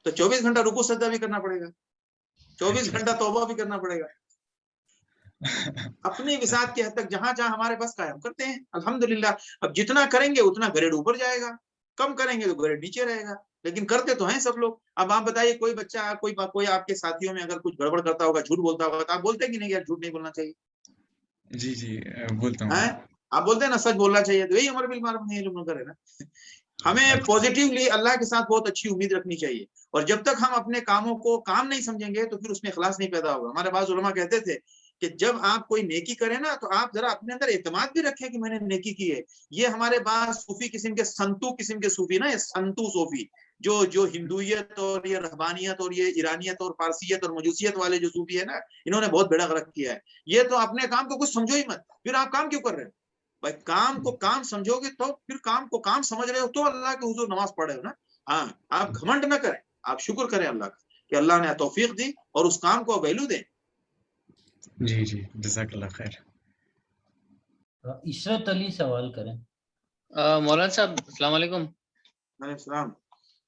تو 24 گھنٹہ رکوع سجدہ بھی کرنا پڑے گا, 24 گھنٹہ توبہ بھی کرنا پڑے گا. اپنی وسعت کی حد تک جہاں جہاں ہمارے پاس کا ہے ہم کرتے ہیں الحمدللہ. اب جتنا کریں گے اتنا گریڈ اوپر جائے گا, کم کریں گے تو گریڈ نیچے رہے گا, لیکن کرتے تو ہیں سب لوگ. اب آپ بتائیے, کوئی بچہ کوئی آپ کے ساتھیوں میں اگر کچھ گڑبڑ کرتا ہوگا, جھوٹ بولتا ہوگا, تو آپ بولتے ہیں کہ نہیں یار جھوٹ نہیں بولنا چاہیے؟ جی بولتا ہوں. آپ بولتے ہیں نا سچ بولنا چاہیے, تو یہی امر بالمعروف نہی عن المنکر ہے نا. ہمیں پوزیٹیولی اللہ کے ساتھ بہت اچھی امید رکھنی چاہیے, اور جب تک ہم اپنے کاموں کو کام نہیں سمجھیں گے تو پھر اس میں اخلاص نہیں پیدا ہوگا. ہمارے بعض علماء کہتے تھے کہ جب آپ کوئی نیکی کریں نا تو آپ ذرا اپنے اندر اعتماد بھی رکھیں کہ میں نے نیکی کی ہے. یہ ہمارے بعض صوفی قسم کے سنتو قسم کے صوفی نا, یہ سنتو صوفی جو ہندویت اور یہ رہبانیت اور یہ ایرانیت اور فارسیت اور مجوسیت والے جو صوفی ہے نا, انہوں نے بہت بیڑا غرق کیا ہے. یہ تو اپنے کام کو کچھ سمجھو ہی مت, پھر آپ کام کیوں کر رہے ہو بھائی؟ کام کو کام سمجھو گے تو پھر کام کو کام سمجھ رہے ہو تو اللہ کے حضور نماز پڑھ رہے ہو نا. ہاں, آپ گھمنڈ نہ کریں, آپ شکر کریں اللہ کا کہ اللہ نے توفیق دی اور اس کام کو ویلو دیں. جی جزاک اللہ خیر. عشرت علی سوال کریں. مولانا صاحب السلام علیکم. وعلیکم السلام.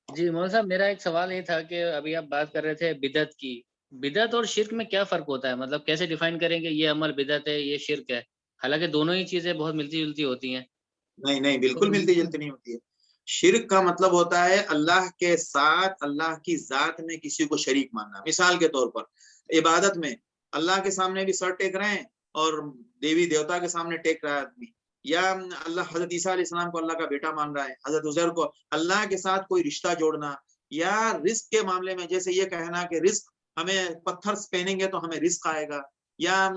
جی مولانا صاحب, میرا ایک سوال یہ تھا کہ ابھی آپ بات کر رہے تھے بدعت کی. بدعت اور شرک میں کیا فرق ہوتا ہے؟ مطلب کیسے ڈیفائن کریں کہ یہ عمل بدعت ہے, یہ شرک ہے؟ حالانکہ دونوں ہی چیزیں بہت ملتی جلتی ہوتی ہیں. نہیں, بالکل ملتی جلتی نہیں ہوتی ہے. شرک کا مطلب ہوتا ہے اللہ کے ساتھ اللہ کی ذات میں کسی کو شریک ماننا. مثال کے طور پر عبادت میں اللہ کے سامنے بھی سر ٹیک رہے ہیں اور دیوی دیوتا کے سامنے ٹیک رہا ہے آدمی، یا اللہ حضرت عیسیٰ علیہ السلام کو اللہ کا بیٹا مان رہا ہے، حضرت عزیر کو اللہ کے ساتھ کوئی رشتہ جوڑنا، یا رزق کے معاملے میں جیسے یہ کہنا کہ رزق ہمیں پتھر پہنیں گے تو ہمیں رزق آئے گا، یا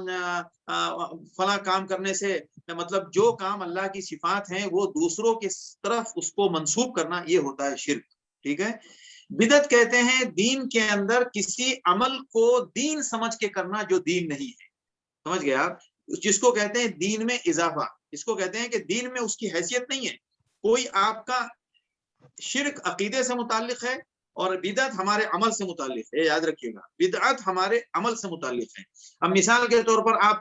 فلاں کام کرنے سے مطلب جو کام اللہ کی صفات ہیں وہ دوسروں کی طرف اس کو منسوب کرنا، یہ ہوتا ہے شرک. ٹھیک ہے. بدعت کہتے ہیں دین کے اندر کسی عمل کو دین سمجھ کے کرنا جو دین نہیں ہے. سمجھ گئے آپ؟ جس کو کہتے ہیں دین میں اضافہ، اس کو کہتے ہیں کہ دین میں اس کی حیثیت نہیں ہے. کوئی آپ کا شرک عقیدے سے متعلق ہے اور بدعت ہمارے عمل سے متعلق ہے. یاد رکھیے گا، بدعت ہمارے عمل سے متعلق ہے. اب مثال کے طور پر آپ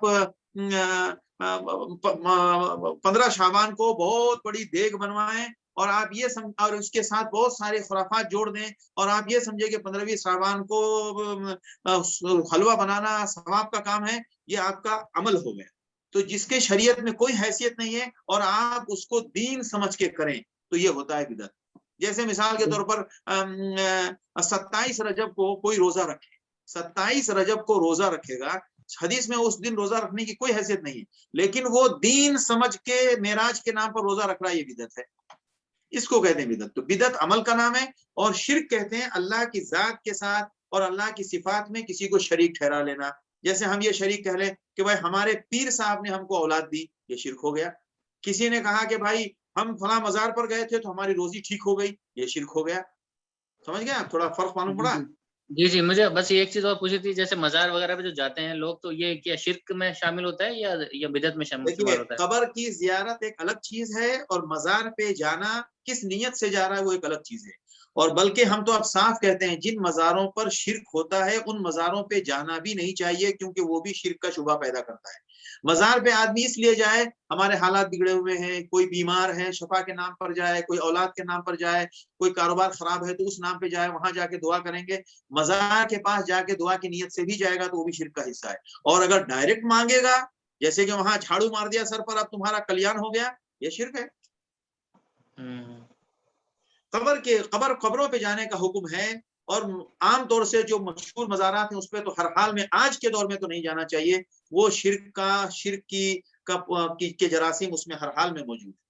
15 شعبان کو بہت بڑی دیگ بنوائیں اور آپ یہ اور اس کے ساتھ بہت سارے خرافات جوڑ دیں اور آپ یہ سمجھے کہ 15ویں شعبان کو حلوہ بنانا ثواب کا کام ہے، یہ آپ کا عمل ہو گیا. تو جس کے شریعت میں کوئی حیثیت نہیں ہے اور آپ اس کو دین سمجھ کے کریں تو یہ ہوتا ہے بدعت. جیسے مثال کے طور پر 27 رجب کو کوئی روزہ رکھے، 27 رجب کو روزہ رکھے گا، حدیث میں اس دن روزہ رکھنے کی کوئی حیثیت نہیں ہے، لیکن وہ دین سمجھ کے معراج کے نام پر روزہ رکھ رہا ہے، یہ بدعت ہے. اس کو کہتے ہیں بدعت. تو بدعت عمل کا نام ہے، اور شرک کہتے ہیں اللہ کی ذات کے ساتھ اور اللہ کی صفات میں کسی کو شریک ٹھہرا لینا. جیسے ہم یہ شریک کہہ لیں کہ بھائی ہمارے پیر صاحب نے ہم کو اولاد دی، یہ شرک ہو گیا. کسی نے کہا کہ بھائی ہم فلاں مزار پر گئے تھے تو ہماری روزی ٹھیک ہو گئی، یہ شرک ہو گیا. سمجھ گئے آپ؟ تھوڑا فرق معلوم پڑا؟ جی مجھے بس ایک چیز اور پوچھی تھی، جیسے مزار وغیرہ پہ جو جاتے ہیں لوگ، تو یہ کیا شرک میں شامل ہوتا ہے یا بدعت میں شامل ہوتا ہے؟ قبر کی زیارت ایک الگ چیز ہے اور مزار پہ جانا کس نیت سے جا رہا ہے وہ ایک الگ چیز ہے. اور بلکہ ہم تو اب صاف کہتے ہیں جن مزاروں پر شرک ہوتا ہے ان مزاروں پہ جانا بھی نہیں چاہیے، کیونکہ وہ بھی شرک کا شبہ پیدا کرتا ہے. مزار پہ آدمی اس لیے جائے، ہمارے حالات بگڑے ہوئے ہیں، کوئی بیمار ہے شفا کے نام پر جائے، کوئی اولاد کے نام پر جائے، کوئی کاروبار خراب ہے تو اس نام پہ جائے، وہاں جا کے دعا کریں گے. مزار کے پاس جا کے دعا کی نیت سے بھی جائے گا تو وہ بھی شرک کا حصہ ہے. اور اگر ڈائریکٹ مانگے گا، جیسے کہ وہاں جھاڑو مار دیا سر پر اب تمہارا کلیان ہو گیا، یہ شرک ہے. قبروں پہ جانے کا حکم ہے، اور عام طور سے جو مشہور مزارات ہیں اس پہ تو ہر حال میں آج کے دور میں تو نہیں جانا چاہیے. وہ شرک کی جراثیم اس میں ہر حال میں موجود ہے.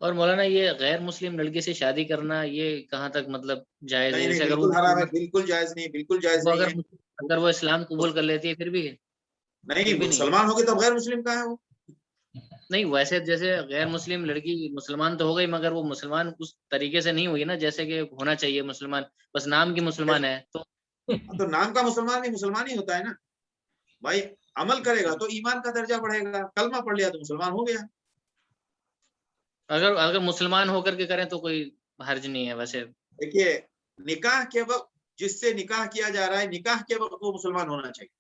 اور مولانا یہ غیر مسلم لڑکی سے شادی کرنا یہ کہاں تک مطلب جائز ہے؟ نہیں، بالکل حرام ہے، بالکل جائز نہیں، بالکل جائز نہیں ہے. اگر وہ اسلام قبول کر لیتی ہے پھر بھی نہیں، مسلمان ہوگی تو غیر مسلم کا ہے وہ. نہیں، ویسے جیسے غیر مسلم لڑکی مسلمان تو ہو گئی، مگر وہ مسلمان اس طریقے سے نہیں ہوئی نا جیسے کہ ہونا چاہیے مسلمان، بس نام کی مسلمان ہے. تو نام کا مسلمان بھی مسلمان ہی ہوتا ہے نا بھائی. عمل کرے گا تو ایمان کا درجہ بڑھے گا، کلمہ پڑھ لیا تو مسلمان ہو گیا. اگر مسلمان ہو کر کے کریں تو کوئی حرج نہیں ہے. ویسے دیکھیے، نکاح کے وقت جس سے نکاح کیا جا رہا ہے، نکاح کے وقت وہ مسلمان ہونا چاہیے.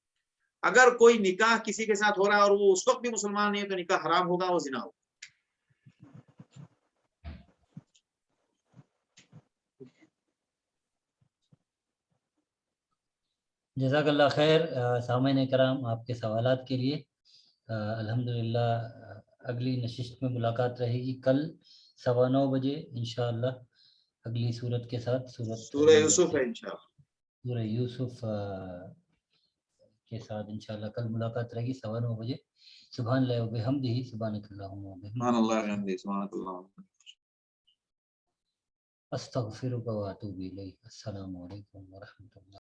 اگر کوئی نکاح کسی کے ساتھ ہو رہا ہے اور وہ اس وقت بھی مسلمان نہیں ہے تو نکاح حرام ہوگا، وہ زنا ہوگا. جزاک اللہ خیر. سامعین کرام، آپ کے سوالات کے لیے الحمدللہ اگلی نشست میں ملاقات رہے گی کل 9:15 بجے انشاءاللہ اگلی صورت کے ساتھ. سورہ یوسف ہے انشاءاللہ، سورہ یوسف کے ساتھ انشاءاللہ کل ملاقات رہے گی 9:15 بجے. سبحان اللہ و بحمدہ، سبحانک اللہم و بحمدک، سبحان اللہ و بحمدہ، سبحانک اللہ. استغفرک و اتوب الیک. السلام علیکم ورحمۃ اللہ.